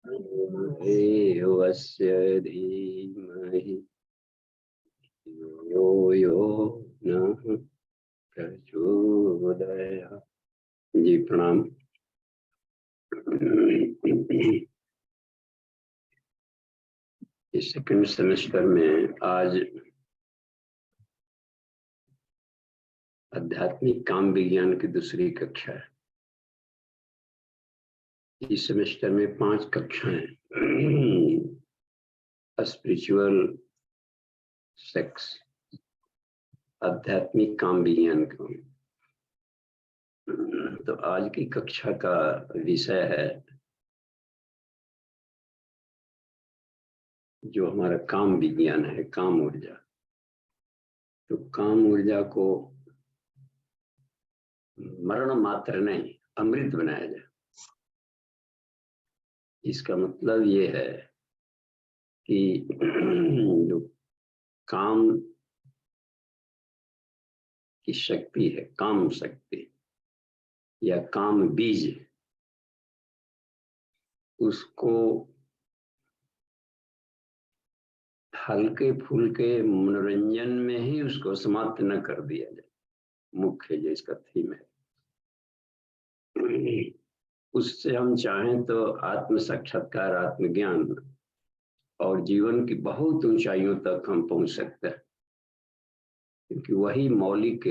देवस्य धीमहि यो यो नः प्रचोदयात्। जी प्रणाम। इस सेकंड सेमेस्टर में आज आध्यात्मिक काम विज्ञान की दूसरी कक्षा है। इस सेमेस्टर में 5 कक्षाएं स्पिरिचुअल सेक्स, आध्यात्मिक काम विज्ञान का। तो आज की कक्षा का विषय है जो हमारा काम विज्ञान है, काम ऊर्जा। तो काम ऊर्जा को मरण मात्र नहीं, अमृत बनाया जाए। इसका मतलब ये है कि जो काम की शक्ति है, काम शक्ति या काम बीज, उसको हल्के फुल्के मनोरंजन में ही उसको समाप्त न कर दिया जाए। मुख्य जो इसका थीम है, उससे हम चाहें तो आत्म साक्षात्कार, आत्मज्ञान और जीवन की बहुत ऊंचाइयों तक हम पहुंच सकते हैं, क्योंकि वही मौलिक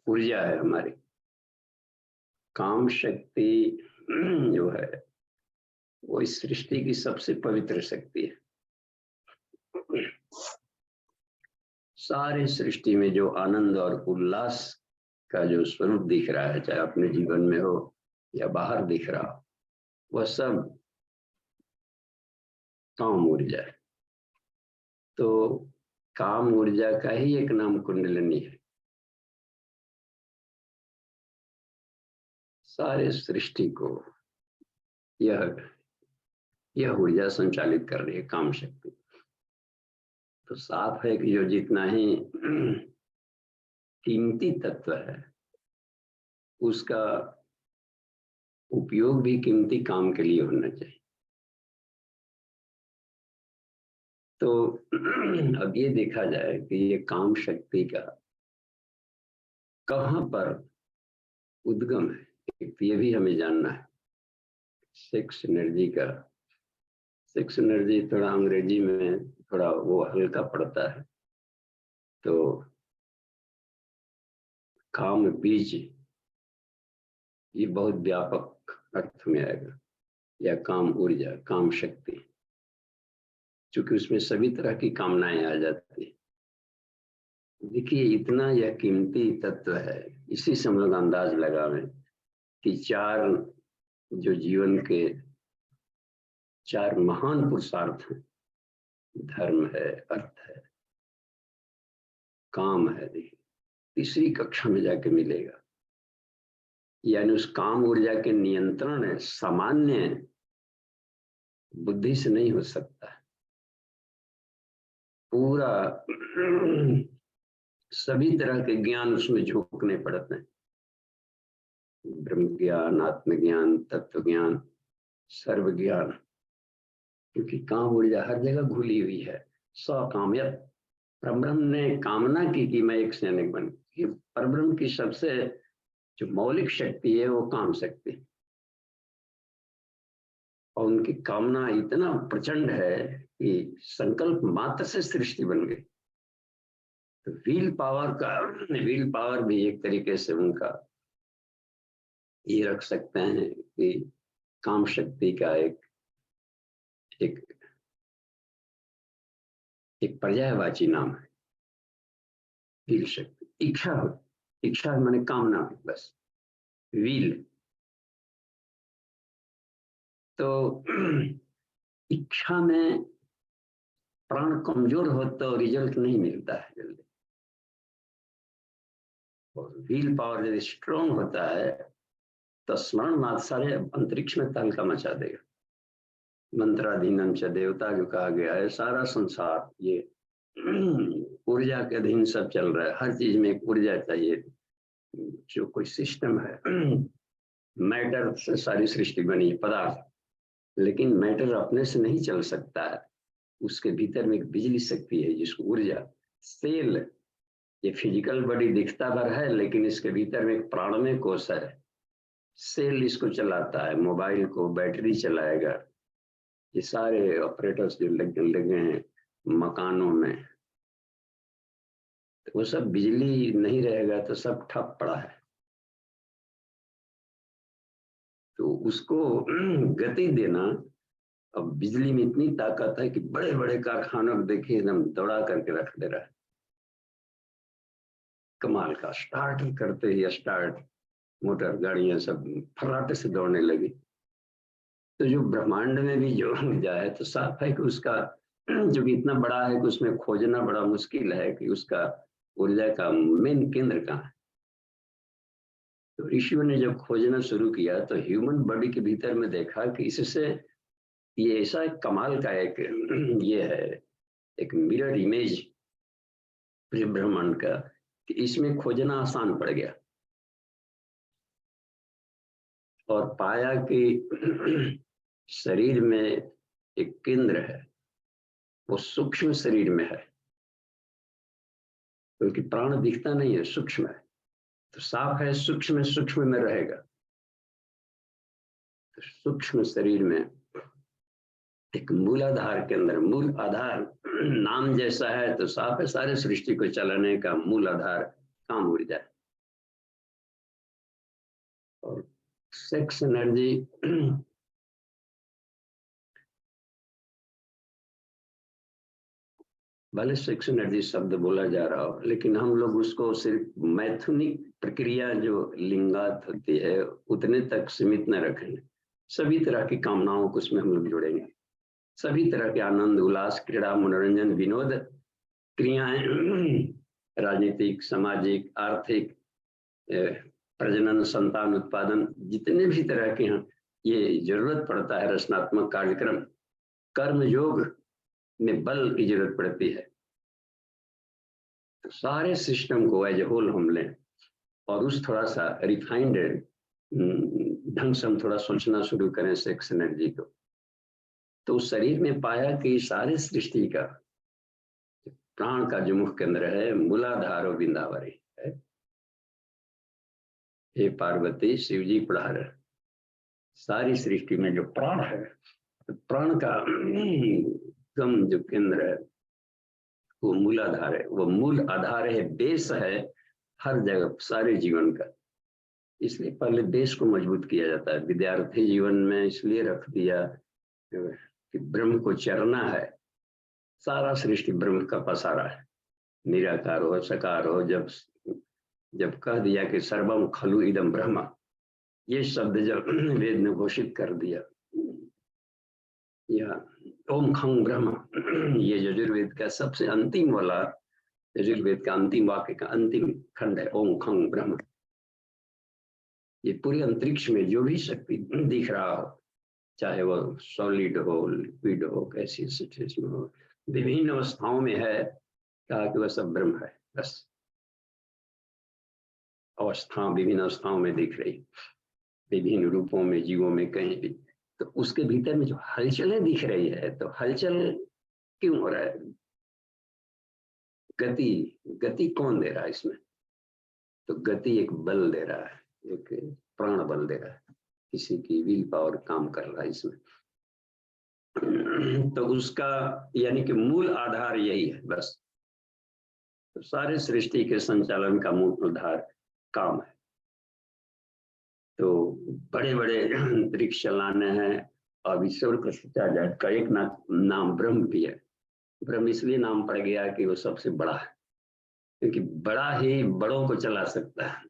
ऊर्जा है हमारी। काम शक्ति जो है वो इस सृष्टि की सबसे पवित्र शक्ति है। सारे सृष्टि में जो आनंद और उल्लास का जो स्वरूप दिख रहा है, चाहे अपने जीवन में हो या बाहर दिख रहा हो, वह सब काम ऊर्जा है। तो काम ऊर्जा का ही एक नाम कुंडलिनी है। सारे सृष्टि को यह ऊर्जा संचालित कर रही है, काम शक्ति। तो साफ है कि जो जितना ही कीमती तत्व है, उसका उपयोग भी कीमती काम के लिए होना चाहिए। तो अब ये देखा जाए कि ये काम शक्ति का कहाँ पर उद्गम है, एक ये भी हमें जानना है। सेक्स एनर्जी का, सेक्स एनर्जी थोड़ा अंग्रेजी में थोड़ा वो हल्का पड़ता है, तो काम बीज ये बहुत व्यापक अर्थ में आएगा, या काम ऊर्जा, काम शक्ति, क्योंकि उसमें सभी तरह की कामनाएं आ जाती है। देखिए, इतना यह कीमती तत्व है, इसी से हम लोग अंदाज लगावें कि 4 जो जीवन के 4 महान पुरुषार्थ हैं, धर्म है, अर्थ है, काम है। देखिए, तीसरी कक्षा में जाके मिलेगा। यानी उस काम ऊर्जा के नियंत्रण सामान्य बुद्धि से नहीं हो सकता है। पूरा सभी तरह के ज्ञान उसमें झोंकने पड़ते हैं, ब्रह्म ज्ञान, आत्मज्ञान, तत्व ज्ञान, सर्व ज्ञान, क्योंकि काम ऊर्जा हर जगह घुली हुई है। स्वकाम्यत, परब्रह्म ने कामना की कि मैं एक सैनिक बन। परब्रह्म की सबसे जो मौलिक शक्ति है वो काम शक्ति, और उनकी कामना इतना प्रचंड है कि संकल्प मात्र से सृष्टि बन गई। तो व्हील पावर भी एक तरीके से उनका ये रख सकते हैं कि काम शक्ति का एक एक एक पर्यायवाची नाम है व्हील शक्ति। इच्छा हो, इच्छा माने कामना, बस व्हील। तो इच्छा में प्राण कमजोर हो तो रिजल्ट नहीं मिलता है जल्दी, और व्हील पावर यदि स्ट्रॉन्ग होता है तो स्मरण मात्र सारे अंतरिक्ष में तहलका मचा देगा। मंत्राधीनम च देवता जो कहा गया है, सारा संसार ये ऊर्जा के अधीन सब चल रहा है। हर चीज में एक ऊर्जा चाहिए, जो कोई सिस्टम है। मैटर से सारी सृष्टि बनी है, पदार्थ। लेकिन मैटर अपने से नहीं चल सकता है, उसके भीतर में एक बिजली शक्ति है जिसको ऊर्जा, सेल। ये फिजिकल बॉडी दिखता भर है, लेकिन इसके भीतर में एक प्राणमय कोश है। सेल इसको चलाता है, मोबाइल को बैटरी चलाएगा। ये सारे ऑपरेटर्स जो लगे हैं मकानों में, तो वो सब बिजली नहीं रहेगा तो सब ठप पड़ा है। तो उसको गति देना, अब बिजली में इतनी ताकत है कि बड़े बड़े कारखानों को देखिए एकदम दौड़ा करके रख दे रहा है। कमाल का, स्टार्ट करते ही स्टार्ट, मोटर गाड़ियां सब फर्राटे से दौड़ने लगी। तो जो ब्रह्मांड में भी जो ऊर्जा है, तो साफ है कि उसका जो कि इतना बड़ा है कि उसमें खोजना बड़ा मुश्किल है कि उसका ऊर्जा का मेन केंद्र कहाँ है। तो ऋषियों ने जब खोजना शुरू किया तो ह्यूमन बॉडी के भीतर में देखा कि इससे ये ऐसा एक कमाल का एक ये है, एक मिरर इमेज ब्रह्मांड का, कि इसमें खोजना आसान पड़ गया। और पाया कि शरीर में एक केंद्र है, वो सूक्ष्म शरीर में है, क्योंकि प्राण दिखता नहीं है, सूक्ष्म है। तो साफ है सूक्ष्म सूक्ष्म में रहेगा। तो सूक्ष्म शरीर में एक मूलाधार के अंदर, मूल आधार नाम जैसा है, तो साफ है सारे सृष्टि को चलाने का मूल आधार काम ऊर्जा है। और सेक्स एनर्जी भले सेक्स एनर्जी शब्द बोला जा रहा हो, लेकिन हम लोग उसको सिर्फ मैथुनिक प्रक्रिया जो लिंगात होती है उतने तक सीमित न रखेंगे। सभी तरह की कामनाओं को उसमें हम लोग जोड़ेंगे, सभी तरह के आनंद उल्लास, क्रीड़ा, मनोरंजन, विनोद, क्रियाएं, राजनीतिक, सामाजिक, आर्थिक, प्रजनन, संतान उत्पादन, जितने भी तरह के हैं ये जरूरत पड़ता है रचनात्मक कार्यक्रम, कर्म योग में बल की जरूरत पड़ती है। तो सारे सिस्टम को एज ए होल हम लें और उस थोड़ा सा रिफाइंड ढंग से हम थोड़ा सोचना शुरू करें सेक्स एनर्जी को, तो उस शरीर में पाया कि सारे सृष्टि का प्राण का जो मुख्य केंद्र है मूलाधार और बिंदावरी है। हे पार्वती, शिव जी पढ़ा रहे, सारी सृष्टि में जो प्राण है, तो प्राण का कम जो केंद्र है वो मूलाधार है, वो मूल आधार है, बेस है हर जगह सारे जीवन का। इसलिए पहले बेस को मजबूत किया जाता है। विद्यार्थी जीवन में इसलिए रख दिया कि ब्रह्म को चरना है। सारा सृष्टि ब्रह्म का पसारा है, निराकार हो सकार हो। जब कह दिया कि सर्वम खलु इदम ब्रह्म, ये शब्द जब वेद ने घोषित कर दिया, या ओम खंग ब्रह्म, ये यजुर्वेद का सबसे अंतिम वाला, यजुर्वेद का अंतिम वाक्य का अंतिम खंड है, ओम खंग ब्रह्म। ये पूरे अंतरिक्ष में जो भी शक्ति दिख रहा हो, चाहे वो सॉलिड हो, लिक्विड हो, कैसी सिचुएशन हो, विभिन्न अवस्थाओं में है, कहा कि वह सब ब्रह्म है। बस अवस्था विभिन्न अवस्थाओं में दिख रही, विभिन्न रूपों में, जीवों में, कहीं भी। तो उसके भीतर में जो हलचलें दिख रही है, तो हलचल क्यों हो रहा है? गति कौन दे रहा है इसमें? तो गति एक बल दे रहा है, एक प्राण बल दे रहा है, किसी की विल पावर काम कर रहा है इसमें। तो उसका यानी कि मूल आधार यही है बस। तो सारे सृष्टि के संचालन का मूल आधार काम है। तो बड़े बड़े अंतरिक्ष चलाने हैं, और ईश्वर को सोचा जाए का एक नाम ब्रह्म भी है। ब्रह्म इसलिए नाम पड़ गया कि वो सबसे बड़ा है, क्योंकि बड़ा ही बड़ों को चला सकता है।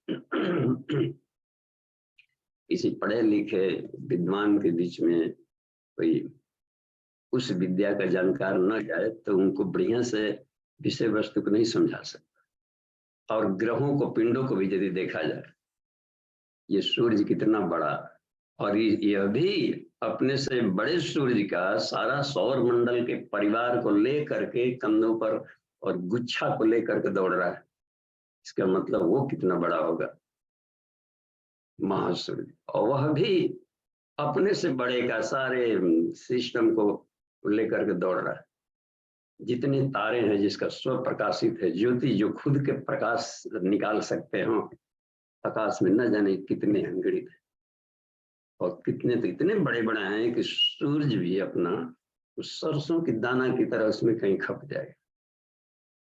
किसी पढ़े लिखे विद्वान के बीच में कोई उस विद्या का जानकार न जाए तो उनको बढ़िया से विषय वस्तु को नहीं समझा सकता। और ग्रहों को, पिंडों को भी यदि देखा जाए, ये सूर्य कितना बड़ा, और यह भी अपने से बड़े सूर्य का सारा सौर मंडल के परिवार को ले करके कंधों पर और गुच्छा को लेकर के दौड़ रहा है। इसका मतलब वो कितना बड़ा होगा, महासूर्य। और वह भी अपने से बड़े का सारे सिस्टम को लेकर के दौड़ रहा है। जितने तारे हैं, जिसका स्व प्रकाशित है ज्योति, जो खुद के प्रकाश निकाल सकते हो, आकाश में न जाने कितने अनगिनत हैं। और कितने तो इतने बड़े बड़े हैं कि सूरज भी अपना उस सरसों की दाना की तरह उसमें कहीं खप जाएगा।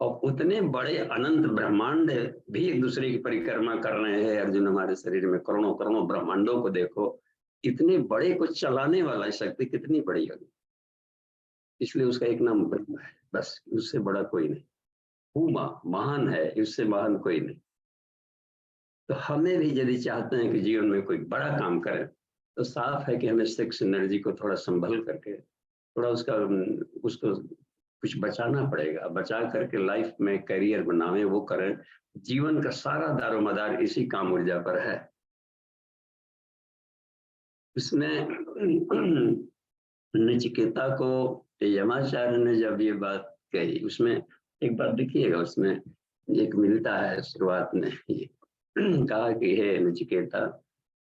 और उतने बड़े अनंत ब्रह्मांड भी एक दूसरे की परिक्रमा कर रहे हैं। अर्जुन, हमारे शरीर में करोड़ों करोड़ों ब्रह्मांडों को देखो, इतने बड़े को चलाने वाला शक्ति कितनी बड़ी होगी। इसलिए उसका एक नाम ब्रह्म है, बस, उससे बड़ा कोई नहीं। वो महान है, इससे महान कोई नहीं। तो हमें भी यदि चाहते हैं कि जीवन में कोई बड़ा काम करें, तो साफ है कि हमें सेक्स एनर्जी को थोड़ा संभल करके, थोड़ा उसको कुछ बचाना पड़ेगा। बचा करके लाइफ में करियर बनावे, वो करें। जीवन का सारा दारोमदार इसी काम ऊर्जा पर है। इसमें नचिकेता को यमाचार्य ने जब ये बात कही, उसमें एक बात देखिएगा, उसमें एक मिलता है शुरुआत में, ये कहा कि हे नचिकेता,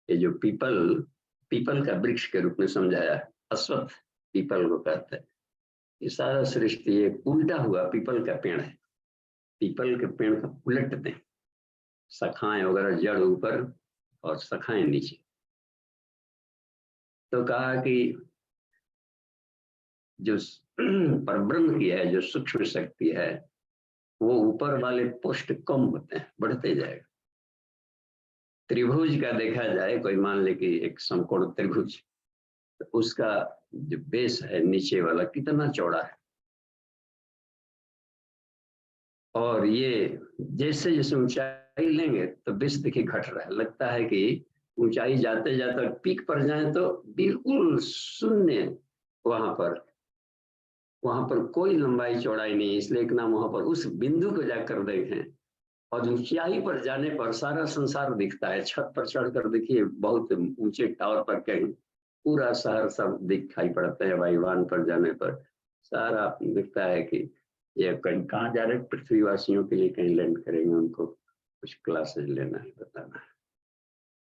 ये जो पीपल का वृक्ष के रूप में समझाया, अश्वत्थ पीपल को कहते हैं। ये सारा सृष्टि एक उल्टा हुआ पीपल का पेड़ है। पीपल के पेड़ का उलट दें, शाखाएं वगैरह जड़ ऊपर और शाखाएं नीचे। तो कहा कि जो परब्रह्म की है, जो सूक्ष्म शक्ति है, वो ऊपर वाले पोस्ट कम होते हैं, बढ़ते जाएगा। त्रिभुज का देखा जाए, कोई मान ले कि एक समकोण त्रिभुज, तो उसका जो बेस है नीचे वाला कितना चौड़ा है। और ये जैसे जैसे ऊंचाई लेंगे तो बेस देखिए घट रहा है। लगता है कि ऊंचाई जाते जाते पीक पर जाए तो बिल्कुल शून्य, वहां पर कोई लंबाई चौड़ाई नहीं। इसलिए एक नाम वहां पर उस बिंदु को जाकर देखें, और ऊंचाई पर जाने पर सारा संसार दिखता है। छत पर चढ़कर देखिए, बहुत ऊंचे टावर पर कहीं पूरा शहर सब दिखाई पड़ता है। वायुयान पर जाने पर सारा दिखता है कि ये कहीं कहाँ जा रहे, पृथ्वीवासियों के लिए कहीं लैंड करेंगे, उनको कुछ क्लासेस लेना है, बताना है।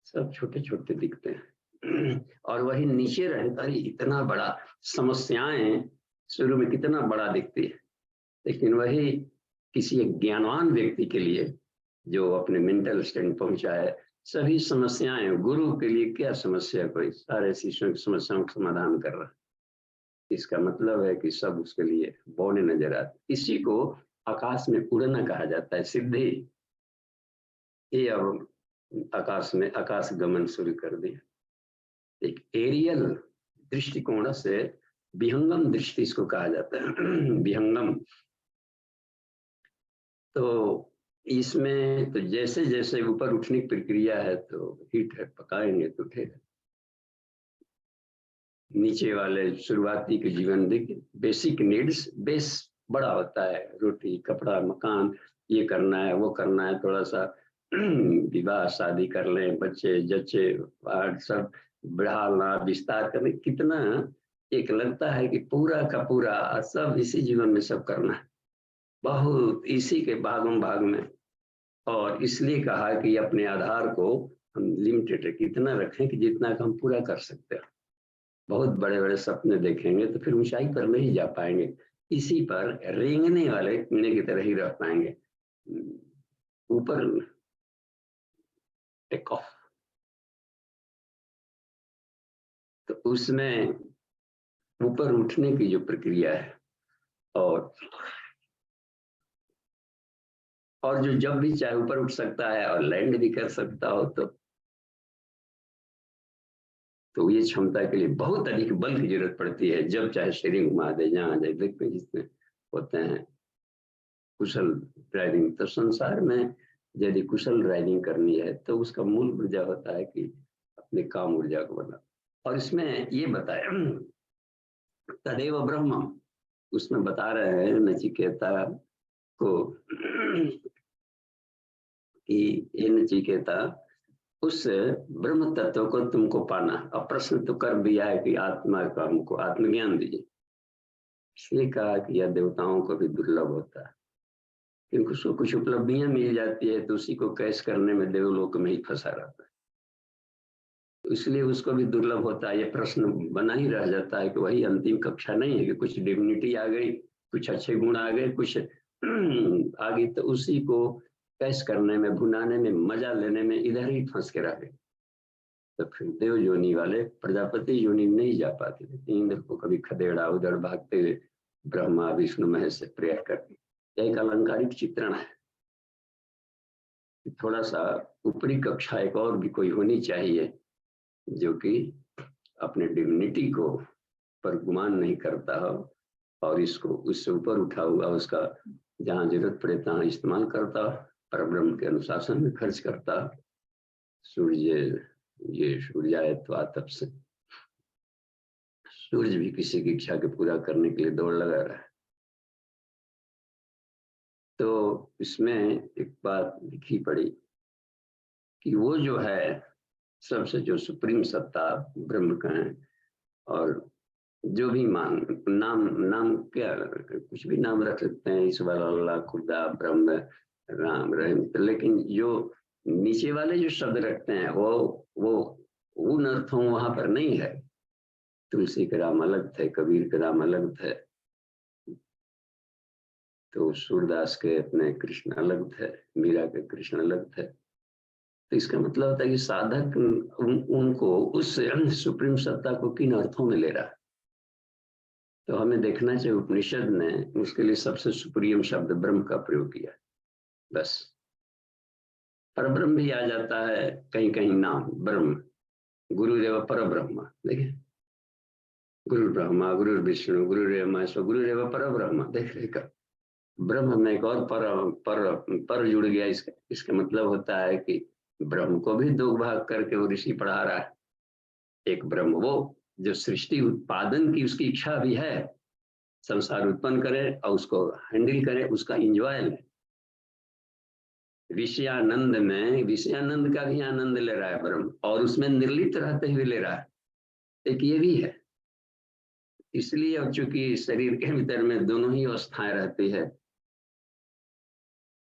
सब छोटे छोटे दिखते हैं। और वही नीचे रहकर इतना बड़ा, समस्याएं शुरू में कितना बड़ा दिखती है, लेकिन वही किसी एक ज्ञानवान व्यक्ति के लिए, जो अपने मेंटल स्टैंड पहुंचा है, सभी समस्याएं, गुरु के लिए क्या समस्या, कोई सारे शिष्यों की समस्याओं का समाधान कर रहा है। इसका मतलब है कि सब उसके लिए बौने नजर आते। इसी को आकाश में उड़ना कहा जाता है, सिद्धि। ये अब आकाश में आकाश गमन शुरू कर दिया। एक एरियल दृष्टिकोण से विहंगम दृष्टि इसको कहा जाता है। विहंगम। तो इसमें तो जैसे जैसे ऊपर उठने की प्रक्रिया है, तो हीट है, पकाएंगे तो उठेगा। नीचे वाले शुरुआती के जीवन देखिए, बेसिक नीड्स, बेस बड़ा होता है, रोटी, कपड़ा, मकान, ये करना है, वो करना है, थोड़ा सा विवाह शादी कर लें, बच्चे जच्चे सब बढ़ाना, विस्तार करने, कितना एक लगता है कि पूरा का पूरा सब इसी जीवन में सब करना है, बहुत इसी के भागों भाग में। और इसलिए कहा कि अपने आधार को हम लिमिटेड कितना रखें कि जितना हम पूरा कर सकते हैं। बहुत बड़े बड़े सपने देखेंगे तो फिर ऊंचाई पर नहीं जा पाएंगे, इसी पर रेंगने वाले कीड़े की तरह ही रह पाएंगे। ऊपर टेक ऑफ, तो उसमें ऊपर उठने की जो प्रक्रिया है, और जो जब भी चाहे ऊपर उठ सकता है और लैंड भी कर सकता हो, तो ये क्षमता के लिए बहुत अधिक बल की जरूरत पड़ती है। जब चाहे शरीर घुमा दे, जहाँ जाए। देखते हैं जिसमें होते हैं कुशल ड्राइविंग, तो संसार में यदि कुशल ड्राइविंग करनी है तो उसका मूल ऊर्जा होता है कि अपने काम ऊर्जा को बना। और इसमें ये बताया तदेव ब्रह्म, उसमें बता रहे हैं नचिकेता को कि ये नचिकेता, उस ब्रह्म तत्व को तुमको पाना। अब प्रश्न तो कर दिया है कि आत्मा का हमको आत्मज्ञान दीजिए। इसलिए कहा कि यह देवताओं को भी दुर्लभ होता है, क्योंकि उसको कुछ उपलब्धियां मिल जाती है तो उसी को कैश करने में देवलोक में ही फंसा रहता है। इसलिए उसको भी दुर्लभ होता है। ये प्रश्न बना ही रह जाता है कि वही अंतिम कक्षा नहीं है कि कुछ डिग्निटी आ गई, कुछ अच्छे गुण आ गए, कुछ आ गई, तो उसी को कैश करने में, भुनाने में, मजा लेने में इधर ही फंस के रह गए। तो फिर देव योनि वाले प्रजापति योनि में नहीं जा पाते, इंद्र को कभी खदेड़ा, उधर भागते हुए ब्रह्मा विष्णु महेश से प्रेयर करते। एक अलंकारिक चित्रण है। थोड़ा सा ऊपरी कक्षा एक और भी कोई होनी चाहिए जो कि अपने डिग्निटी को पर गुमान नहीं करता हो और इसको उससे ऊपर उठा हुआ उसका जहाँ जरूरत पड़े तहाँ इस्तेमाल करता, परब्रह्म के अनुशासन में खर्च करता। सूर्य ये सूर्यायत्वा तब से सूर्य भी किसी की इच्छा के पूरा करने के लिए दौड़ लगा रहा है। तो इसमें एक बात लिखी पड़ी कि वो जो है सबसे जो सुप्रीम सत्ता ब्रह्म का है, और जो भी नाम क्या कुछ भी नाम रख सकते हैं, ईश्वर, अल्लाह, खुदा, ब्रह्म, राम, रहीम, लेकिन जो नीचे वाले जो शब्द रखते हैं वो उन अर्थों वहां पर नहीं है। तुलसी के राम अलग थे, कबीर के राम अलग थे, तो सूरदास के अपने कृष्ण अलग थे, मीरा के कृष्ण अलग थे। तो इसका मतलब होता है कि साधक उनको उस सुप्रीम सत्ता को किन अर्थों में ले रहा है। तो हमें देखना चाहिए उपनिषद ने उसके लिए सबसे सुप्रीम शब्द ब्रह्म का प्रयोग किया। बस परब्रह्म भी आ जाता है कहीं कहीं नाम ब्रह्म, गुरुदेव परब्रह्म। देखिए गुरु ब्रह्मा गुरु विष्णु गुरुरेव महेश्वर गुरुदेव परब्रह्म। देख लेकर ब्रह्म में एक और पर जुड़ गया। इसका मतलब होता है कि ब्रह्म को भी दो भाग करके वो ऋषि पढ़ा रहा है। एक ब्रह्म वो जो सृष्टि उत्पादन की उसकी इच्छा भी है, संसार उत्पन्न करे और उसको हैंडल करे, उसका इंजॉय ले, विषयानंद में विषयानंद का भी आनंद ले रहा है ब्रह्म, और उसमें निर्लिप्त रहते हुए ले रहा है। एक ये भी है। इसलिए अब चूंकि शरीर के भीतर में दोनों ही अवस्थाएं रहती है,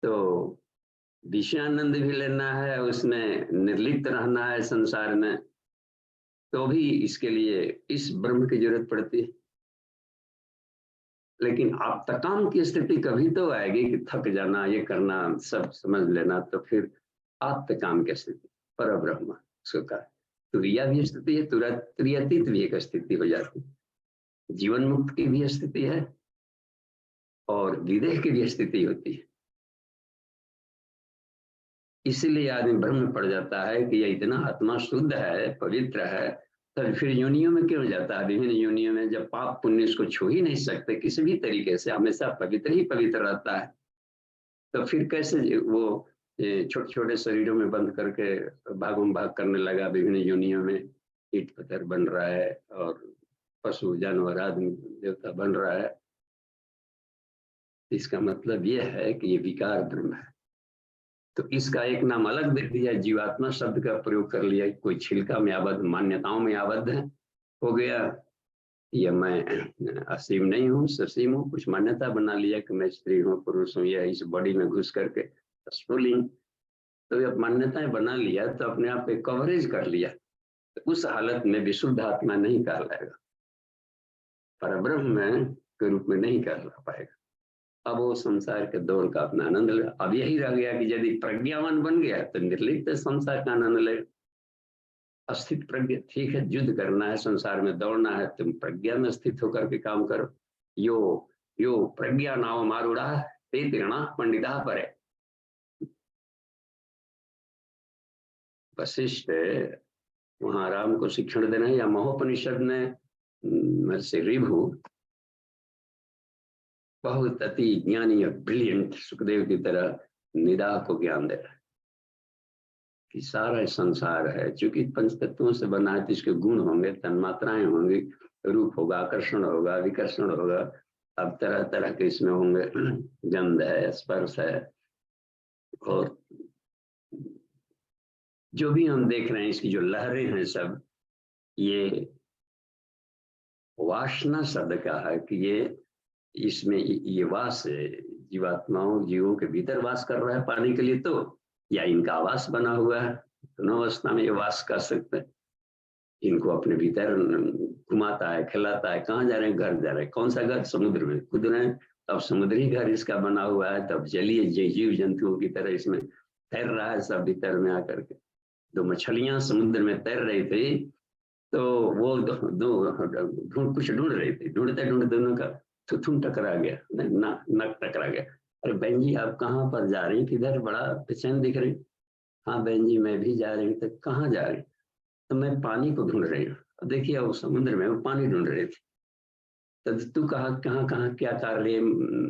तो विषयानंद भी लेना है, उसमें निर्लिप्त रहना है संसार में, तो भी इसके लिए इस ब्रह्म की जरूरत पड़ती है। लेकिन आप्तकाम की स्थिति कभी तो आएगी कि थक जाना, ये करना, सब समझ लेना, तो फिर आप्तकाम की स्थिति पर ब्रह्म उसको कहा। तुरिया भी स्थिति है, तुरियातीत भी एक स्थिति हो जाती है, जीवन मुक्त की भी स्थिति है और विदेह की भी स्थिति होती है। इसीलिए आदमी भ्रम में पड़ जाता है कि यह इतना आत्मा शुद्ध है, पवित्र है, तो फिर योनियों में क्यों जाता है? विभिन्न योनियों में जब पाप पुण्य उसको छू ही नहीं सकते किसी भी तरीके से, हमेशा पवित्र ही पवित्र रहता है, तो फिर कैसे वो छोटे छोटे शरीरों में बंद करके भागम भाग करने लगा, विभिन्न योनियों में ईट पत्थर बन रहा है और पशु जानवर आदमी देवता बन रहा है। इसका मतलब यह है कि ये विकार ब्रह्म है। तो इसका एक नाम अलग दे दिया, जीवात्मा शब्द का प्रयोग कर लिया। कोई छिलका में आबद्ध, मान्यताओं में आबद्ध है, हो गया या मैं असीम नहीं हूँ, ससीम हूँ, कुछ मान्यता बना लिया कि मैं स्त्री हूँ, पुरुष हूँ, या इस बॉडी में घुस करके स्फुलिंग, तो जब मान्यताएं बना लिया तो अपने आप पे कवरेज कर लिया, तो उस हालत में विशुद्ध आत्मा नहीं कहलाएगा, परब्रह्म के रूप में नहीं कहला पाएगा। अब वो संसार के दौर का अपना आनंद ले। अब यही रह गया कि यदि प्रज्ञावान बन गया तो निर्लिप्त संसार का आनंद ले। अस्थित प्रज्ञा, ठीक है, युद्ध करना है, संसार में दौड़ना है, तुम प्रज्ञा में स्थित होकर के काम करो। यो प्रज्ञा नाव मारूड़ा ते तीर्णा पंडिता परे। वशिष्ठ वहां राम को शिक्षण देना है, या महोपनिषद में से ऋभु बहुत अति ज्ञानी और ब्रिलियंट सुखदेव की तरह निदाह को ज्ञान दे रहा है कि सारा संसार है, चूंकि पंच तत्वों से बना है तो इसके गुण होंगे, तन्मात्राएं होंगी, रूप होगा, आकर्षण होगा, विकर्षण होगा, अब तरह तरह के इसमें होंगे, गंध है, स्पर्श है, और जो भी हम देख रहे हैं इसकी जो लहरें हैं सब, ये वासना शब्द का है कि ये इसमें ये वास जीवात्माओं जीवों के भीतर वास कर रहा है पाने के लिए, तो या इनका आवास बना हुआ है, दोनों अवस्था में ये वास कर सकते हैं। इनको अपने भीतर घुमाता है, खिलाता है। कहाँ जा रहे हैं? घर जा रहे हैं। कौन सा घर? समुद्र में कूद रहे हैं। अब समुद्री घर इसका बना हुआ है, तब जलीय जीव जंतुओं की तरह इसमें तैर रहा है सब भीतर में आकर के। दो मछलियां समुद्र में तैर रही थी, तो वो ढूंढ कुछ ढूंढ रही थी, ढूंढते ढूंढते दोनों का थुथुन टकरा गया, नक टकरा गया। अरे बहन जी, आप कहाँ पर जा रही? किधर? बड़ा बेचैन दिख रही। हाँ बहन जी, मैं भी जा रही हूँ। तो कहाँ जा रही? तो मैं पानी को ढूंढ रही हूँ। देखिए वो समुद्र में वो पानी ढूंढ रही थी। तो तू कहाँ कहाँ कहाँ क्या कर रही है?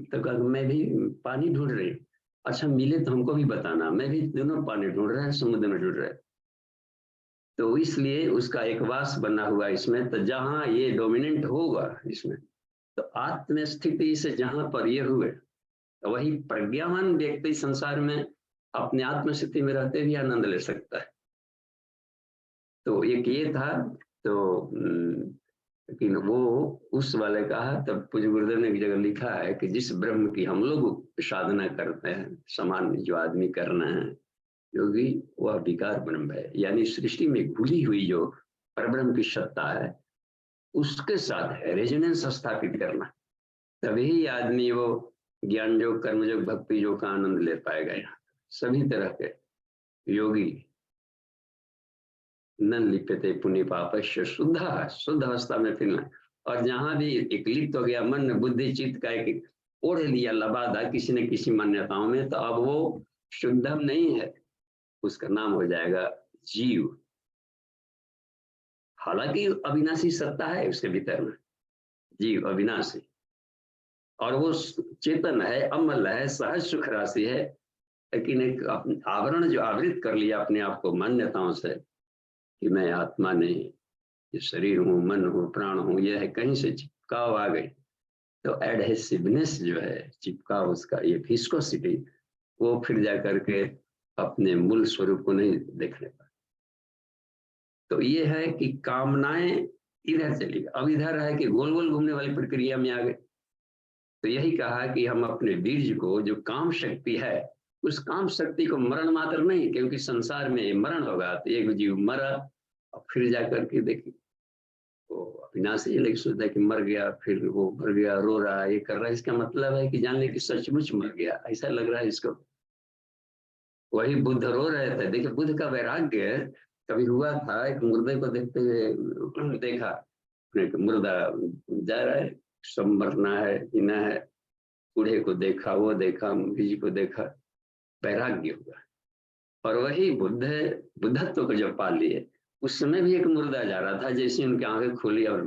तो कहा मैं भी पानी ढूंढ रही हूँ। अच्छा, मिले तो हमको भी बताना। मैं भी, दोनों पानी ढूंढ रहे हैं, समुद्र में ढूंढ रहे हैं। तो इसलिए उसका एक वास बना हुआ इसमें। तो जहाँ ये डोमिनेंट होगा इसमें, तो आत्म स्थिति से जहाँ पर ये हुए, तो वही प्रज्ञावान व्यक्ति संसार में अपने आत्म स्थिति में रहते भी आनंद ले सकता है। तो एक ये था। तो लेकिन वो उस वाले कहा, तब पूज्य गुरुदेव ने एक जगह लिखा है कि जिस ब्रह्म की हम लोग साधना करते हैं, सामान्य जो आदमी करना है योगी, वह विकार ब्रह्म है। यानी सृष्टि में घुली हुई जो परब्रह्म की सत्ता है, उसके साथ रेजोनेंस स्थापित करना, तभी आदमी वो ज्ञान योग, कर्म योग, भक्ति योग का आनंद ले पाएगा। यहाँ सभी तरह के योगी न लिप्यते पुण्य पापस्य शुद्ध, शुद्ध अवस्था में फिरना। और जहां भी एक लिप्त हो गया मन बुद्धि चित्त का, एक ओढ़ लिया लबादा किसी न किसी मान्यताओं में, तो अब वो शुद्धम नहीं है, उसका नाम हो जाएगा जीव। हालांकि अविनाशी सत्ता है उसके भीतर में, जीव अविनाशी, और वो चेतन है, अमल है, सहज सुख राशि है। लेकिन एक आवरण जो आवृत कर लिया अपने आप को मान्यताओं से कि मैं आत्मा नहीं, ये शरीर हूँ, मन हूँ, प्राण हूँ, ये है, कहीं से चिपकाव आ गई। तो एडहेसिवनेस जो है, चिपकाव, उसका ये विस्कोसिटी, वो फिर जा करके अपने मूल स्वरूप को नहीं देखने पाए। तो ये है कि कामनाएं इधर चली गई, अब इधर है कि गोल गोल घूमने वाली प्रक्रिया में आ गए। तो यही कहा कि हम अपने बीज को, जो काम शक्ति है, उस काम शक्ति को मरण मात्र नहीं, क्योंकि संसार में मरण होगा, तो एक जीव मरा और फिर जाकर के देखिए वो अविनाशी, लेकिन सोचता है कि मर गया, फिर वो मर गया, रो रहा है, ये कर रहा है, इसका मतलब है कि जान ले कि सचमुच मर गया, ऐसा लग रहा है इसको। वही बुद्ध रो रहे थे। देखिए बुद्ध का वैराग्य कभी हुआ था, एक मुर्दे को देखते हुए देखा, एक मुर्दा जा रहा है, सब मरना है, जीना है, बूढ़े को देखा, वो देखा, बीज को देखा, वैराग्य हुआ। और वही बुद्ध, बुद्धत्व को जब पा लिए, उस समय भी एक मुर्दा जा रहा था, जैसे उनकी आंखें खोली और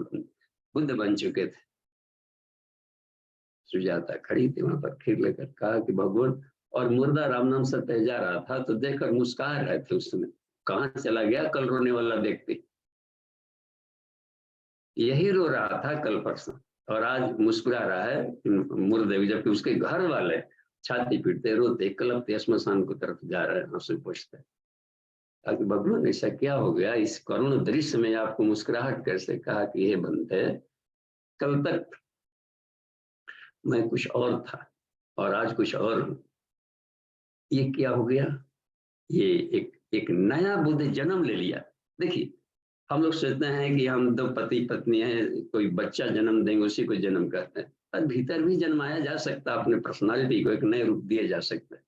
बुद्ध बन चुके थे। सुजाता खड़ी थी वहां पर, खीर लेकर, कहा कि भगवान, और मुर्दा राम नाम सत्य जा रहा था, तो देखकर मुस्कुरा रहे थे उस समय। कहाँ चला गया कल रोने वाला व्यक्ति? यही रो रहा था कल परसों, और आज मुस्कुरा रहा है मुर्दे, जबकि उसके घर वाले छाती पीटते, रोते, कलपते, श्मशान की तरफ जा रहे हैं, आंसू पोंछते। ताकि भगवान ऐसा क्या हो गया इस करुण दृश्य में, आपको मुस्कुराहट कैसे? कहा कि ये बनते, कल तक मैं कुछ और था और आज कुछ और हूं। ये क्या हो गया? ये एक एक नया बुद्ध जन्म ले लिया। देखिए हम लोग सोचते हैं कि हम दो पति पत्नी हैं, कोई बच्चा जन्म देंगे, उसी को जन्म करते हैं, पर भीतर भी जन्माया जा सकता है, अपने पर्सनालिटी को एक नए रूप दिए जा सकते हैं।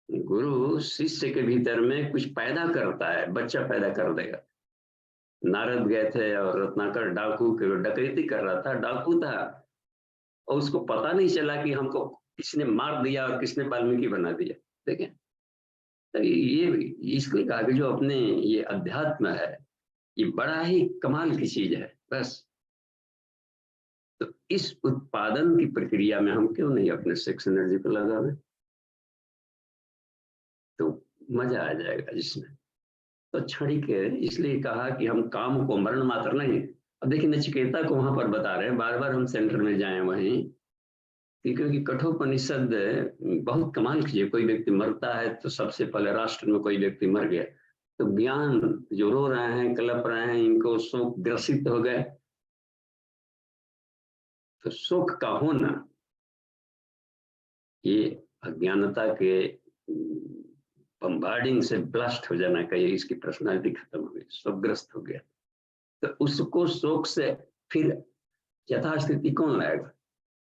गुरु शिष्य के भीतर में कुछ पैदा करता है, बच्चा पैदा कर देगा। नारद गए थे और रत्नाकर डाकू के डकैती कर रहा था, डाकू था, और उसको पता नहीं चला कि हमको किसने मार दिया और किसने वाल्मीकि बना दिया। देखें, तो ये इसलिए कहा कि जो अपने ये अध्यात्म है, ये बड़ा ही कमाल की चीज है। बस तो इस उत्पादन की प्रक्रिया में हम क्यों नहीं अपने सेक्स एनर्जी को लगावे? तो मजा आ जाएगा जिसमें। तो क्षणिक है, इसलिए कहा कि हम काम को मरण मात्र नहीं। अब देखिए नचिकेता को वहां पर बता रहे हैं, बार बार हम सेंटर में जाए वहीं, क्योंकि कठोपनिषद बहुत कमाल की है। कोई व्यक्ति मरता है तो सबसे पहले राष्ट्र में कोई व्यक्ति मर गया, तो ज्ञान जो रो रहे हैं, कलप रहे हैं, इनको शोक ग्रसित हो गए, तो शोक का होना ये अज्ञानता के बम्बार्डिंग से ब्लास्ट हो जाना, कहिए इसकी पर्सनालिटी खत्म हो गई, शोकग्रस्त हो गया। तो उसको शोक से फिर यथास्थिति कौन लाएगा?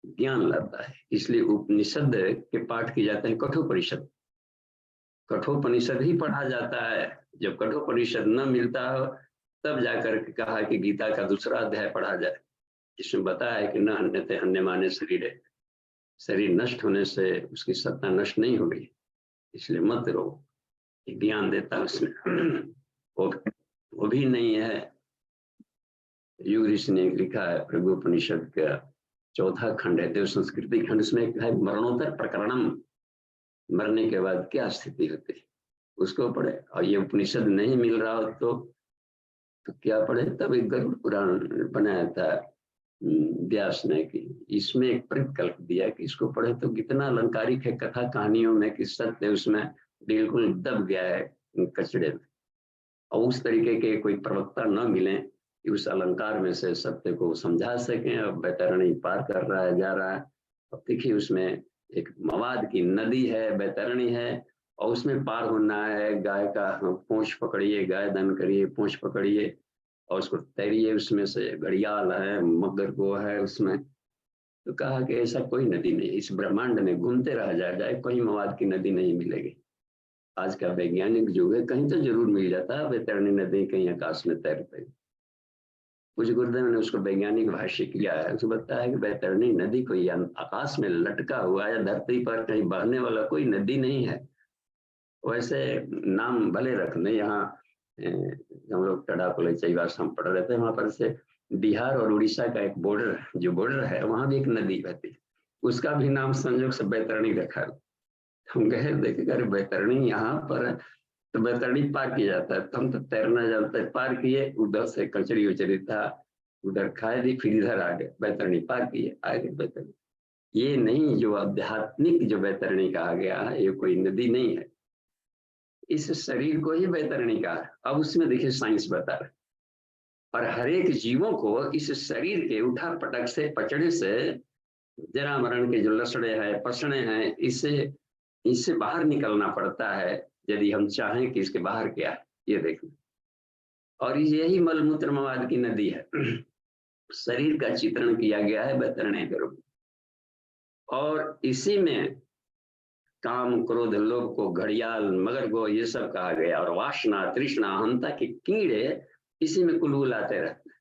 ज्ञान लाता है। इसलिए उपनिषद के पाठ किए जाते हैं कठोपनिषद। कठोपनिषद ही पढ़ा जाता है। जब कठोपनिषद न मिलता हो तब जाकर के कहा कि गीता का दूसरा अध्याय पढ़ा जाए, जिसमें बताया है कि न हन्यते हन्यमाने शरीर है, शरीर नष्ट होने से उसकी सत्ता नष्ट नहीं हो गई, इसलिए मत रो। ज्ञान देता उसमें वो भी नहीं है। युग ऋषि ने लिखा है भृगुपनिषद का चौथा खंड है, देव संस्कृति खंड, उसमें है मरणोत्तर प्रकरणम, मरने के बाद क्या स्थिति होती है उसको पढ़े। और ये उपनिषद नहीं मिल रहा हो तो क्या पढ़े? तब एक गरुड़ पुराण बनाया था व्यास ने, कि इसमें एक परिकल्प दिया कि इसको पढ़े तो कितना अलंकारिक है कथा कहानियों में, कि सत्य उसमें बिल्कुल दब गया है कचड़े में। और उस तरीके के कोई प्रवक्ता न मिले कि उस अलंकार में से सत्य को समझा सकें। अब बैतरणी पार कर रहा है, जा रहा है। अब देखिए उसमें एक मवाद की नदी है, बैतरणी है, और उसमें पार होना है। गाय का पूंछ पकड़िए, गाय दान करिए, पूंछ पकड़िए और उसको तैरिए, उसमें से घड़ियाल है, मगर को है उसमें। तो कहा कि ऐसा कोई नदी नहीं, इस ब्रह्मांड में घूमते रह जाए कोई मवाद की नदी नहीं मिलेगी। आज का वैज्ञानिक युग है, कहीं तो जरूर मिल जाता है बैतरणी नदी, कहीं आकाश में तैरते। कुछ गुरुदेव ने उसको वैज्ञानिक भाष्य किया है, उसको बताया है कि बैतरणी नदी कोई आकाश में लटका हुआ या धरती पर कहीं बहने वाला कोई नदी नहीं है। वैसे नाम भले रखने, यहाँ हम लोग टड़ाकोले चैवास हम पढ़ रहे थे, वहां पर से बिहार और उड़ीसा का एक बॉर्डर, जो बॉर्डर है वहां भी एक नदी बहती है, उसका भी नाम संयोग से बैतरणी रखा है। हम गए देखे, अरे बैतरणी यहाँ पर है, तो बैतरणी पार किया जाता है। तो हम तो तैरना जानते हैं, पार किए, उधर से कचड़ी उचड़ी था, उधर खाए दी, फिर इधर आ गए, बैतरणी पार किए, आगे बैतरणी। ये नहीं, जो आध्यात्मिक जो बैतरणी कहा गया है ये कोई नदी नहीं है, इस शरीर को ही बैतरणी कहा है। अब उसमें देखिए साइंस बता रहे, और हर एक जीवों को इस शरीर के उठा पटक से, पचड़े से, जरा मरण के जो लसड़े हैं, पसड़े हैं, इससे बाहर निकलना पड़ता है यदि हम चाहें कि इसके बाहर क्या है ये देखना। और यही मलमूत्र मवाद की नदी है। शरीर का चित्रण किया गया है बैतरणी के रूप में, और इसी में काम क्रोध लोभ को घड़ियाल मगर को ये सब कहा गया, और वासना तृष्णा अहंता के कीड़े इसी में कुलबुलाते रहते हैं।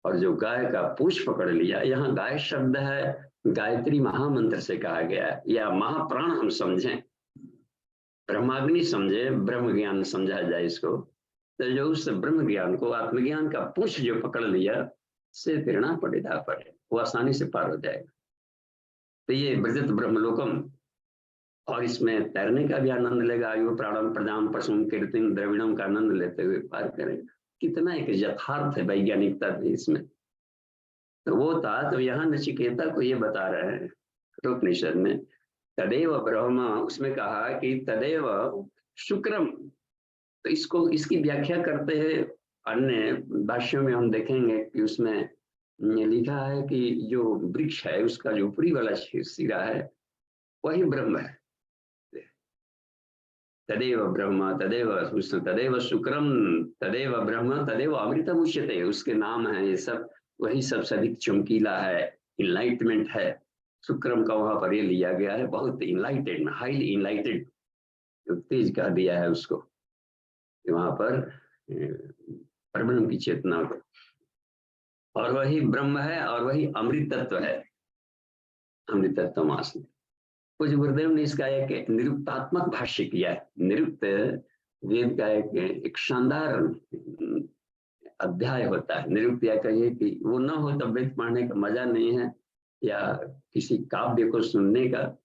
और जो गाय का पूंछ पकड़ लिया, यहाँ गाय शब्द है गायत्री महामंत्र से कहा गया है, या महाप्राण हम समझें, ब्रह्माग्नि समझे, ब्रह्म ज्ञान समझा जाए इसको। तो जो उस ब्रह्म ज्ञान को, आत्मज्ञान का पूंछ जो पकड़ लिया, से प्रेरणा पड़ेगा पड़े, वो आसानी से पार हो जाएगा। तो ये ब्रजत ब्रह्मलोकम, और इसमें तैरने का भी आनंद लेगा। आयु प्राणम प्रजाम पशुम कीर्तिम द्रविणम का आनंद लेते हुए पार करेगा। कितना एक यथार्थ है, वैज्ञानिकता थी इसमें। तो वो था, तो यहाँ नचिकेता को ये बता रहे हैं कठोपनिषद में, तदेव ब्रह्म, उसमें कहा कि तदेव शुक्रम। तो इसको, इसकी व्याख्या करते हैं अन्य भाष्यों में, हम देखेंगे कि उसमें लिखा है कि जो वृक्ष है उसका जो ऊपरी वाला सिरा है वही ब्रह्म है। तदेव ब्रह्म तदेव विष्णु तदेव शुक्रम तदेव ब्रह्म तदेव अमृतम उच्यते, उसके नाम है ये सब, वही सबसे अधिक चमकीला है, इनलाइटमेंट है। शुक्रम का वहां पर ये लिया गया है, बहुत इनलाइटेड, हाईली इनलाइटेड, तेज कह दिया है उसको वहां पर परब्रह्म की चेतना को। और वही ब्रह्म है और वही अमृत तत्व है, अमृत तत्व मास में। कुछ गुरुदेव ने इसका एक निरुक्तात्मक भाष्य किया है। निरुक्त वेद का एक शानदार अध्याय होता है। निरुक्त या कहिए कि वो न हो तो वेद पढ़ने का मजा नहीं है, या किसी काव्य को सुनने का,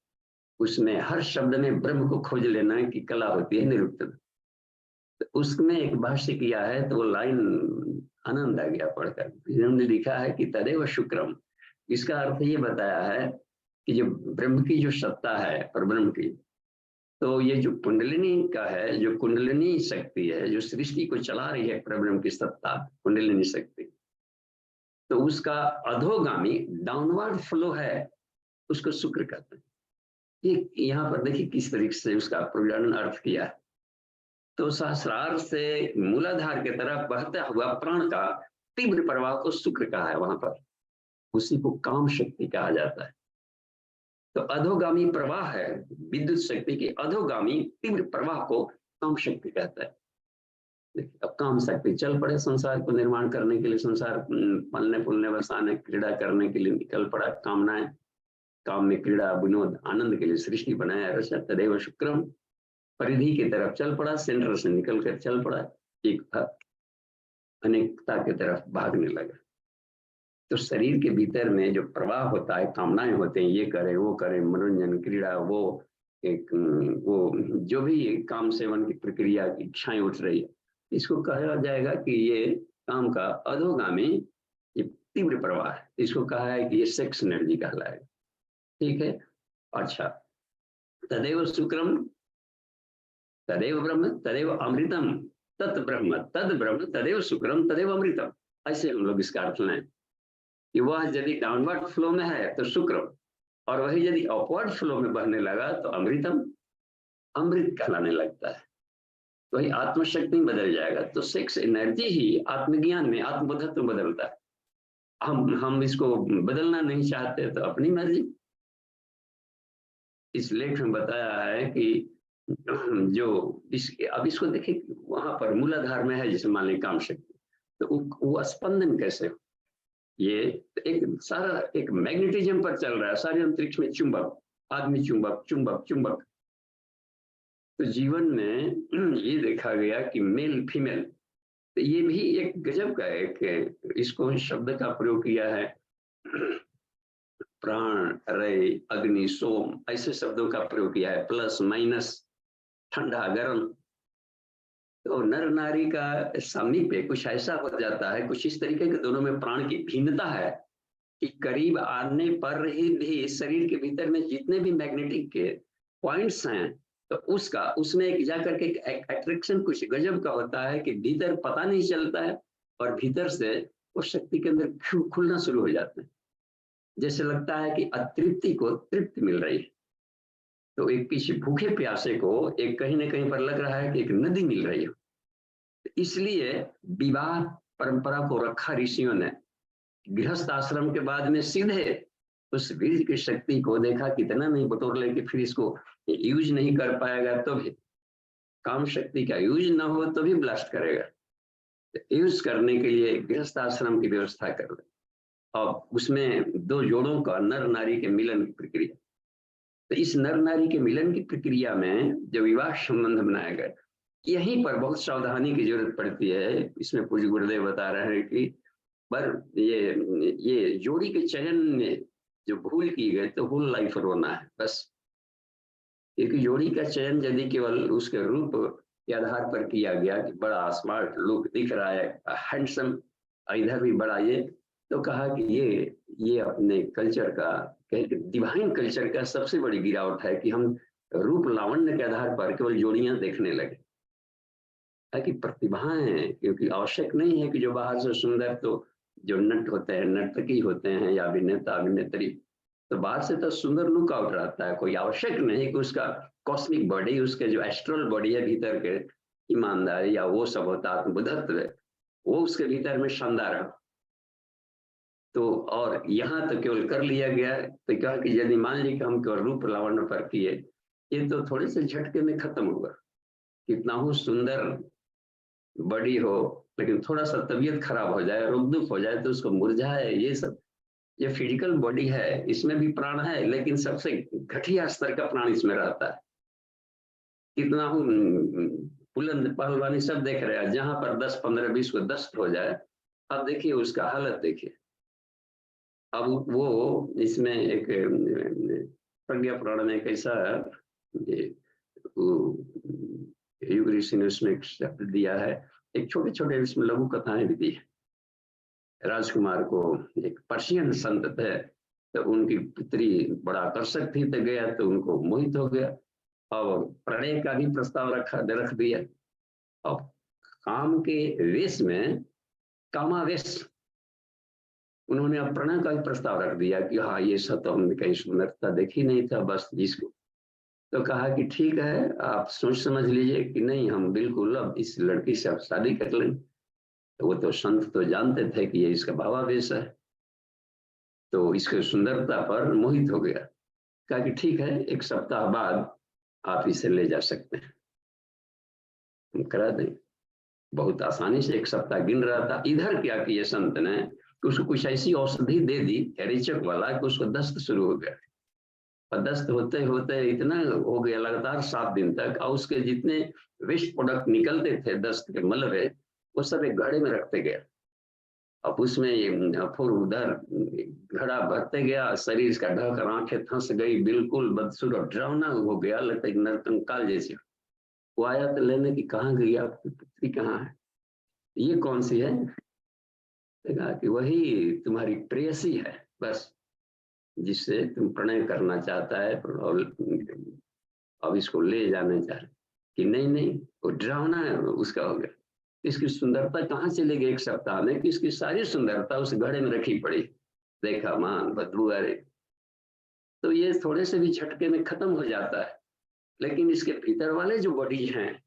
उसमें हर शब्द में ब्रह्म को खोज लेना की कला होती है निरुक्त। तो उसमें एक भाष्य किया है, तो वो लाइन आनंद आ गया पढ़कर। हमने लिखा है कि तदेव शुक्रम, इसका अर्थ ये बताया है कि जो ब्रह्म की जो सत्ता है, परब्रह्म की, तो ये जो कुंडलिनी का है, जो कुंडलिनी शक्ति है जो सृष्टि को चला रही है, परब्रह्म की सत्ता कुंडलिनी शक्ति, तो उसका अधोगामी डाउनवर्ड फ्लो है, उसको शुक्र कहते हैं। ये यहाँ पर देखिए किस तरीके से उसका प्रयोजन अर्थ किया है। तो सहस्रार से मूलाधार की तरफ बहता हुआ प्राण का तीव्र प्रवाह को शुक्र कहा है वहां पर, उसी को काम शक्ति कहा जाता है। तो अधोगामी प्रवाह है विद्युत शक्ति की, अधोगामी तीव्र प्रवाह को काम शक्ति कहता है। देखिए अब काम शक्ति चल पड़े संसार को निर्माण करने के लिए, संसार पलने पुलने बसाने क्रीड़ा करने के लिए निकल पड़ा, कामनाएं, काम में क्रीड़ा विनोद आनंद के लिए सृष्टि बनाया रचा, तदेव शुक्रम, परिधि की तरफ चल पड़ा, सेंटर से निकल कर चल पड़ा, एक अनेकता की तरफ भागने लगा। तो शरीर के भीतर में जो प्रवाह होता है, कामनाएं होते हैं, ये करे वो करे, मनोरंजन क्रीड़ा, वो जो भी काम सेवन की प्रक्रिया की इच्छाएं उठ रही है, इसको कहा जाएगा कि ये काम का अधोगामी ये तीव्र प्रवाह है। इसको कहा है कि ये सेक्स एनर्जी कहलाएगा। ठीक है, अच्छा, तदेव शुक्रम तदेव ब्रह्म तदेव अमृतम तत् ब्रह्म तद ब्रह्म तदेव शुक्रम तदेव अमृतम, ऐसे हम लोग इसका अर्थ लें कि वह यदि डाउनवर्ड फ्लो में है तो शुक्र, और वही यदि अपवर्ड फ्लो में बहने लगा तो अमृतम, अमृत कहलाने लगता है। तो वही आत्मशक्ति बदल जाएगा। तो सेक्स एनर्जी ही आत्मज्ञान में आत्मबोधत्व बदलता है। हम इसको बदलना नहीं चाहते तो अपनी मर्जी। इस लेख में बताया है कि जो अब इसको देखिए, वहां पर मूलाधार में है जैसे मान ली काम शक्ति, तो वो स्पंदन कैसे हो, ये एक सारा एक मैग्नेटिज्म पर चल रहा है, सारे अंतरिक्ष में चुंबक, आदमी चुंबक चुंबक चुंबक। तो जीवन में ये देखा गया कि मेल फीमेल, तो ये भी एक गजब का एक इसको शब्द का प्रयोग किया है, प्राण, रय, अग्नि, सोम, ऐसे शब्दों का प्रयोग किया है, प्लस माइनस, ठंडा गर्म। तो नर नारी का सामीप्य कुछ ऐसा हो जाता है, कुछ इस तरीके के दोनों में प्राण की भिन्नता है कि करीब आने पर ही भी शरीर के भीतर में जितने भी मैग्नेटिक के पॉइंट्स हैं, तो उसमें एक जाकर के एक अट्रैक्शन कुछ गजब का होता है कि भीतर पता नहीं चलता है, और भीतर से वो शक्ति के अंदर खुलना शुरू हो जाते हैं, जैसे लगता है कि अतृप्ति को तृप्ति मिल रही है। तो एक पीछे भूखे प्यासे को एक कहीं ना कहीं पर लग रहा है कि एक नदी मिल रही है। इसलिए विवाह परंपरा को रखा ऋषियों ने। गृहस्थ आश्रम के बाद में सीधे उस वीर की शक्ति को देखा, कितना नहीं बटोर ले कि फिर इसको यूज नहीं कर पाएगा तो भी, काम शक्ति का यूज ना हो तो भी ब्लास्ट करेगा। तो यूज करने के लिए गृहस्थ आश्रम की व्यवस्था कर ले, और उसमें दो जोड़ों का नर नारी के मिलन की प्रक्रिया। तो इस नर नारी के मिलन की प्रक्रिया में जो विवाह संबंध बनाया गया, यहीं पर बहुत सावधानी की जरूरत पड़ती है। इसमें पूज्य गुरुदेव बता रहे हैं कि पर ये जोड़ी के चयन में जो भूल की गई तो होल लाइफ रोना है बस। एक जोड़ी का चयन यदि केवल उसके रूप के आधार पर किया गया कि बड़ा स्मार्ट लुक दिख रहा है, हैंडसम, इधर भी बड़ा, ये तो कहा कि ये अपने कल्चर का, डिवाइन कल्चर का सबसे बड़ी गिरावट है कि हम रूप लावण्य के आधार पर केवल जोड़ियां देखने लगे। ताकि प्रतिभाएं, क्योंकि आवश्यक नहीं है कि जो बाहर से सुंदर, तो जो नट होते हैं, नर्तकी होते हैं या अभिनेता अभिनेत्री, तो बाहर से तो सुंदर लुक आउट रहता है, कोई आवश्यक नहीं कि उसका कॉस्मिक बॉडी, उसके जो एस्ट्रल बॉडी है भीतर के, ईमानदारी या वो सब होता है, आत्मबुद्धत्व, वो उसके भीतर में शानदार हो। तो और यहाँ तो केवल कर लिया गया, तो कहा कि यदि मान ली कि हम केवल रूप लावण्य पर किए, ये तो थोड़े से झटके में खत्म होगा। कितना हो सुंदर बॉडी हो, लेकिन थोड़ा सा तबीयत खराब हो जाए, रोग दुख हो जाए तो उसको मुरझाए, ये सब, ये फिजिकल बॉडी है, इसमें भी प्राण है, लेकिन सबसे घटिया स्तर का प्राण इसमें रहता है। कितना हो बुलंद पहलवानी सब देख रहे हैं, जहां पर 10 15 20 को दस्त हो जाए, अब देखिए उसका हालत देखिए। अब वो इसमें एक प्रज्ञा पुराण में कैसा युग ऋषि ने उसमें एक शब्द दिया है, एक छोटे छोटे इसमें लघु कथाएं भी दी है। राजकुमार को एक पर्शियन संत थे, तो उनकी पुत्री बड़ा आकर्षक थी, तो गया तो उनको मोहित हो गया, और प्रणय का भी प्रस्ताव रख दिया। अब काम के वेश में, कामावेश, उन्होंने अब प्रणय का भी प्रस्ताव रख दिया कि हाँ ये सब तो हमने कहीं सुंदरता देखी नहीं था, बस जिसको तो कहा कि ठीक है, आप सोच समझ लीजिए कि नहीं, हम बिल्कुल अब इस लड़की से अब शादी कर लेंगे। तो वो तो संत तो जानते थे कि ये इसका भावावेश है, तो इसकी सुंदरता पर मोहित हो गया। कहा कि ठीक है, 1 सप्ताह बाद आप इसे ले जा सकते हैं, हम करा दें। बहुत आसानी से 1 सप्ताह गिन रहा था। इधर क्या किए संत ने कि उसको कुछ ऐसी औषधि दे दी रेचक वाला कि उसको दस्त शुरू हो गया। और दस्त होते होते इतना हो गया लगातार 7 दिन तक, और उसके जितने वेस्ट प्रोडक्ट निकलते थे दस्त के मलबे, वो सब एक घड़े में रखते गए। अब उसमें ये फिर उधर घड़ा भरते गया, शरीर का ढक, आंखें फंस गई, बिल्कुल बदसूरत डरावना हो गया, लगता है नरकंकाल जैसे। वो आया तो लेने की, कहाँ गई आपकी पुत्री, कहाँ है, ये कौन सी है? तो कहा कि वही तुम्हारी प्रेयसी है, बस, जिससे तुम प्रणय करना चाहता है, और अब इसको ले जाने चाह रहे। कि नहीं नहीं, वो डरावना है उसका हो गया। इसकी सुंदरता कहाँ से लेगी 1 सप्ताह में, कि इसकी सारी सुंदरता उस घड़े में रखी पड़ी। देखा मान बदबू आ रही। तो ये थोड़े से भी झटके में खत्म हो जाता है। लेकिन इसके भीतर वाले जो बॉडी हैं,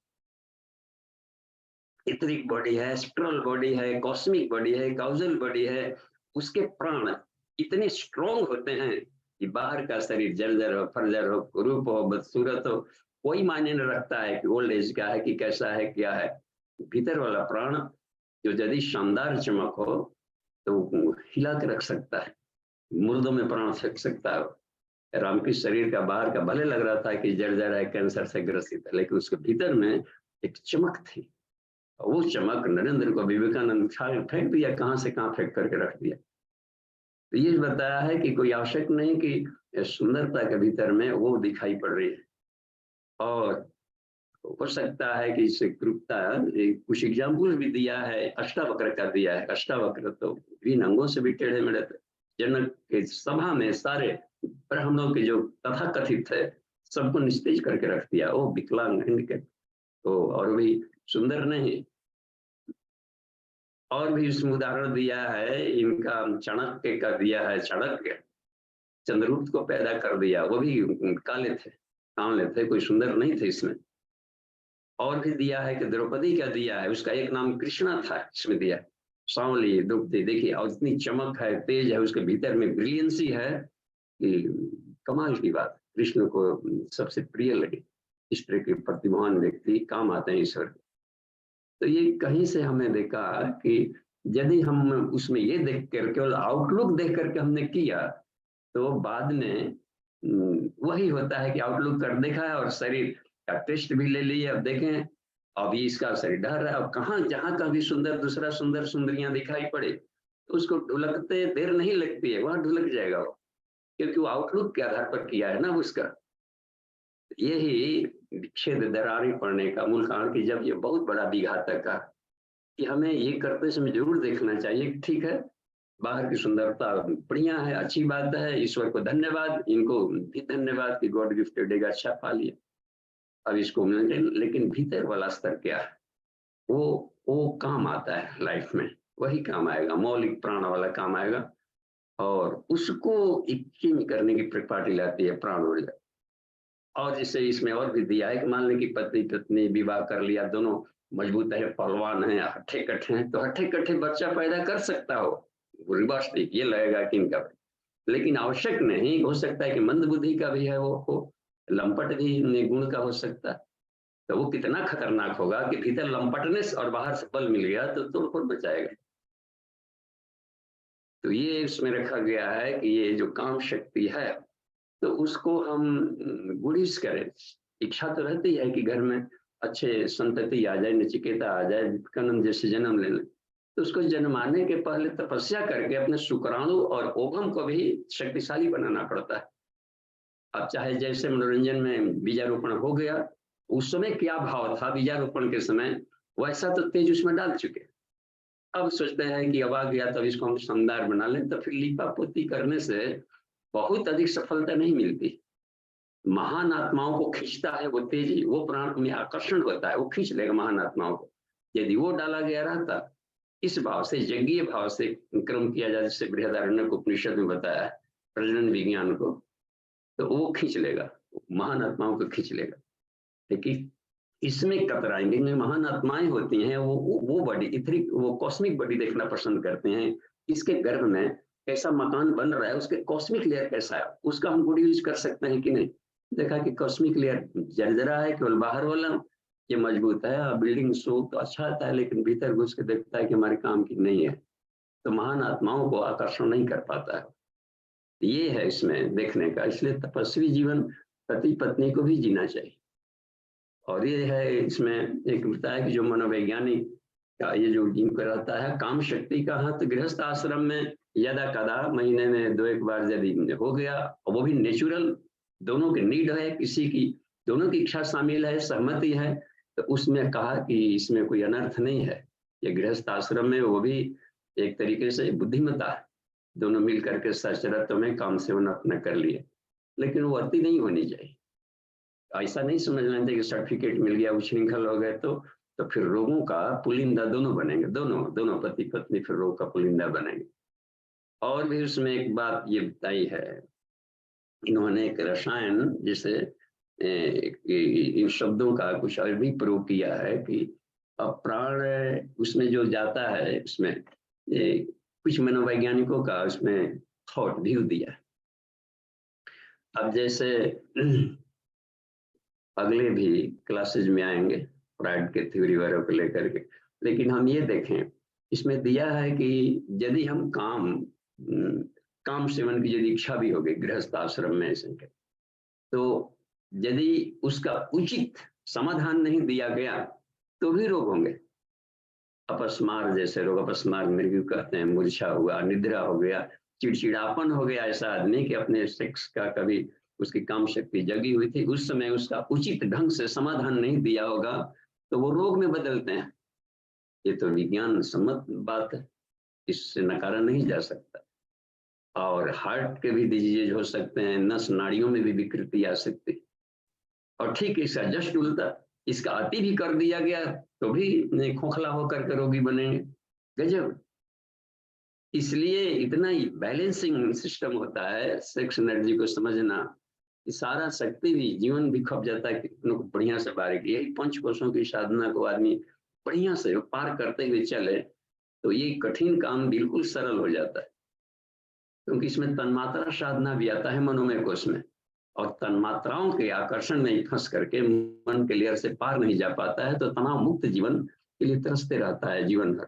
इतरिक बॉडी है, स्ट्रल बॉडी है, कॉस्मिक बॉडी है, काउजल बॉडी है, उसके प्राण इतने स्ट्रॉन्ग होते हैं कि बाहर का शरीर जर्जर हो, फर्जर हो, कुरूप हो, बदसूरत हो, कोई मायने नहीं रखता है कि ओल्ड एज का है कि कैसा है, क्या है। भीतर वाला प्राण जो यदि शानदार चमक हो तो हिला के रख सकता है, मुर्दों में प्राण फेंक सकता है। राम की शरीर का बाहर का भले लग रहा था कि जर्जर है, कैंसर से ग्रसित है, लेकिन उसके भीतर में एक चमक थी। वो चमक नरेंद्र को विवेकानंद फेंक दिया, कहां से कहां फेंक करके रख दिया। तो ये बताया है कि कोई आवश्यक नहीं कि सुंदरता के भीतर में वो दिखाई पड़ रही है। और हो सकता है कि इससे कृपता, कुछ एग्जाम्पल भी दिया है, अष्टावक्र का दिया है। अष्टावक्र तो विभिन्न अंगों से भी टेढ़े मेढ़े थे। जनक के सभा में सारे ब्राह्मणों के जो तथा कथित थे, सबको निस्तेज करके रख दिया। वो विकलांग के तो और भी सुंदर नहीं। और भी इसमें उदाहरण दिया है, इनका चाणक्य का दिया है। चाणक्य चंद्रगुप्त को पैदा कर दिया, वो भी काले थे, काले थे, कोई सुंदर नहीं थे इसमें। और भी दिया है कि द्रौपदी का दिया है, उसका एक नाम कृष्णा था, इसमें दिया सांवली द्रौपदी। देखिए, और इतनी चमक है, तेज है, उसके भीतर में ब्रिलियंसी है कि कमाल की बात। कृष्ण को सबसे प्रिय लगे। इस तरह के प्रतिभावान व्यक्ति काम आते हैं ईश्वर। तो ये कहीं से हमने देखा कि यदि हम उसमें ये देख कर, केवल आउटलुक देख करके हमने किया, तो बाद में वही होता है कि आउटलुक कर देखा है और शरीर का टेस्ट भी ले लिए। अब देखें, अभी इसका शरीर ढह रहा है, अब कहाँ जहाँ का भी सुंदर दूसरा सुंदर सुंदरियां दिखाई पड़े तो उसको ढुलकते देर नहीं लगती है, वहां ढुलक जाएगा वो, क्योंकि वो आउटलुक के आधार पर किया है ना उसका। यही विच्छेद, दरारें पड़ने का मूल कारण, कि जब ये बहुत बड़ा विघातक का, कि हमें ये करते समय जरूर देखना चाहिए। ठीक है, बाहर की सुंदरता बढ़िया है, अच्छी बात है, ईश्वर को धन्यवाद, इनको भी धन्यवाद कि गॉड गिफ्टेड एक अच्छा पा लिया, अब इसको मिलेंगे। लेकिन भीतर वाला स्तर क्या है, वो काम आता है लाइफ में, वही काम आएगा, मौलिक प्राण वाला काम आएगा। और उसको इच्छित करने की पार्टी लाती है प्राण ऊर्जा। और जिससे इसमें और भी दिया है कि मान लें कि पति पत्नी विवाह कर लिया, दोनों मजबूत है, पहलवान है, हट्ठे कट्ठे हैं, तो हट्ठे कट्ठे बच्चा पैदा कर सकता हो। रिवर्स ये लगेगा कि इनका, लेकिन आवश्यक नहीं, हो सकता है कि मंद बुद्धि का भी है, वो हो लंपट भी गुण का हो सकता है। तो वो कितना खतरनाक होगा कि भीतर लंपटनेस और बाहर से बल मिल गया तो तोड़फोड़ मचाएगा। तो ये इसमें रखा गया है कि ये जो काम शक्ति है, तो उसको हम गुणिश करें। इच्छा तो रहती है कि घर में अच्छे संतति आ जाए, नचिकेता आ जाए, विवेकानंद जैसे जन्म ले लें। तो उसको जन्माने के पहले तपस्या करके अपने शुक्राणु और ओभम को भी शक्तिशाली बनाना पड़ता है। अब चाहे जैसे मनोरंजन में बीजारोपण हो गया, उस समय क्या भाव था बीजारोपण के समय, वैसा तो तेज उसमें डाल चुके। अब सोचते हैं कि अब आ गया तो इसको हम शानदार बना लें, तो फिर लीपा पोती करने से बहुत अधिक सफलता नहीं मिलती। महान आत्माओं को खींचता है वो तेजी, वो प्राण में आकर्षण होता है, वो खींच लेगा महान आत्माओं को। यदि वो डाला गया रहता, इस भाव से, यज्ञीय भाव से क्रम किया जाए, जैसे बृहदारण्यक उपनिषद में बताया है प्रजनन विज्ञान को, तो वो खींच लेगा। महान आत्माओं को खींच लेगा। लेकिन इसमें कतराएंगे, महान आत्माएं होती हैं वो बॉडी इथरिक, वो कॉस्मिक बॉडी देखना पसंद करते हैं। इसके गर्भ में कैसा मकान बन रहा है, उसके कॉस्मिक लेयर कैसा है, उसका हम गुड यूज कर सकते हैं कि नहीं। देखा कि कॉस्मिक लेयर जर्जरा है, केवल बाहर वाला ये मजबूत है, बिल्डिंग शो तो अच्छा आता है, लेकिन भीतर घुस के देखता है कि हमारे काम की नहीं है, तो महान आत्माओं को आकर्षण नहीं कर पाता है। ये है इसमें देखने का। इसलिए तपस्वी जीवन पति पत्नी को भी जीना चाहिए। और ये है इसमें एक बताया कि जो मनोवैज्ञानिक का ये जो जिनको रहता है काम शक्ति का, हाँ, तो गृहस्थ आश्रम में यदा कदा महीने में 2-1 बार यदि हो गया, और वो भी नेचुरल, दोनों की नीड है, किसी की दोनों की इच्छा शामिल है, सहमति है, तो उसमें कहा कि इसमें कोई अनर्थ नहीं है। ये गृहस्थ आश्रम में वो भी एक तरीके से बुद्धिमत्ता है, दोनों मिल करके सचरत्व में काम सेवन अपना कर लिए, लेकिन वो अति नहीं होनी चाहिए। ऐसा नहीं समझना चाहिए कि सर्टिफिकेट मिल गया उच्छृंखल हो गए तो फिर रोगों का पुलिंदा दोनों बनेंगे, दोनों पति पत्नी फिर रोग का पुलिंदा बनेंगे। और भी उसमें एक बात ये बताई है, इन्होंने एक रसायन जिसे इन शब्दों का कुछ और भी प्रयोग किया है कि अब प्राण उसमें जो जाता है, उसमें कुछ मनोवैज्ञानिकों का उसमें थॉट व्यू दिया है। अब जैसे अगले भी क्लासेज में आएंगे फ्राइड के थ्योरी वगैरह को लेकर के, लेकिन हम ये देखें इसमें दिया है कि यदि हम काम सेवन की यदि इच्छा भी होगी गृहस्थ आश्रम में ऐसे, तो यदि उसका उचित समाधान नहीं दिया गया तो भी रोग होंगे। अपस्मार जैसे रोग, अपस्मार मृत्यु कहते हैं, मूर्छा हुआ, निद्रा हो गया, चिड़चिड़ापन हो गया, ऐसा आदमी कि अपने सेक्स का कभी उसकी काम शक्ति जगी हुई थी, उस समय उसका उचित ढंग से समाधान नहीं दिया होगा तो वो रोग में बदलते हैं। ये तो विज्ञान सम्मत बात है, इससे नकारा नहीं जा सकता। और हार्ट के भी डिजीज हो सकते हैं, नस नाड़ियों में भी विकृति आ सकती है। और ठीक इसका जस्ट उल्टा, इसका अति भी कर दिया गया तो भी खोखला होकर के रोगी बनेंगे। गजब। इसलिए इतना ही बैलेंसिंग सिस्टम होता है सेक्स एनर्जी को समझना, कि सारा शक्ति भी जीवन भी खप जाता है कि उनको बढ़िया से बारीक, यही पंच कोशों की साधना को आदमी बढ़िया से पार करते हुए चले तो ये कठिन काम बिल्कुल सरल हो जाता है। क्योंकि इसमें तन्मात्रा साधना भी आता है मनोमय कोश में, और तन्मात्राओं के आकर्षण में फंस करके मन के लेयर से पार नहीं जा पाता है, तो तनाव मुक्त जीवन के लिए तरसते रहता है जीवन भर।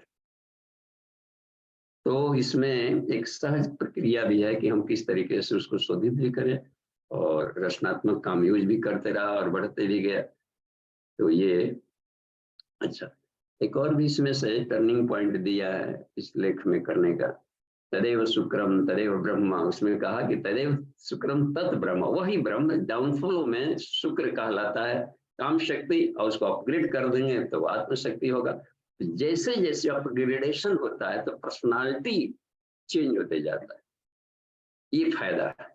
तो इसमें एक सहज प्रक्रिया भी है कि हम किस तरीके से उसको शोधित भी करें और रचनात्मक काम यूज भी करते रहा और बढ़ते भी गया। तो ये अच्छा, एक और भी इसमें से टर्निंग पॉइंट दिया है इस लेख में करने का, तदेव शुक्रम तदेव ब्रह्म। उसमें कहा कि तदेव शुक्रम तत् ब्रह्म, वही ब्रह्म डाउनफ्लो में शुक्र कहलाता है काम शक्ति, और उसको अपग्रेड कर देंगे तो आत्मशक्ति होगा। जैसे जैसे अपग्रेडेशन होता है तो पर्सनालिटी चेंज होते जाता है, ये फायदा है।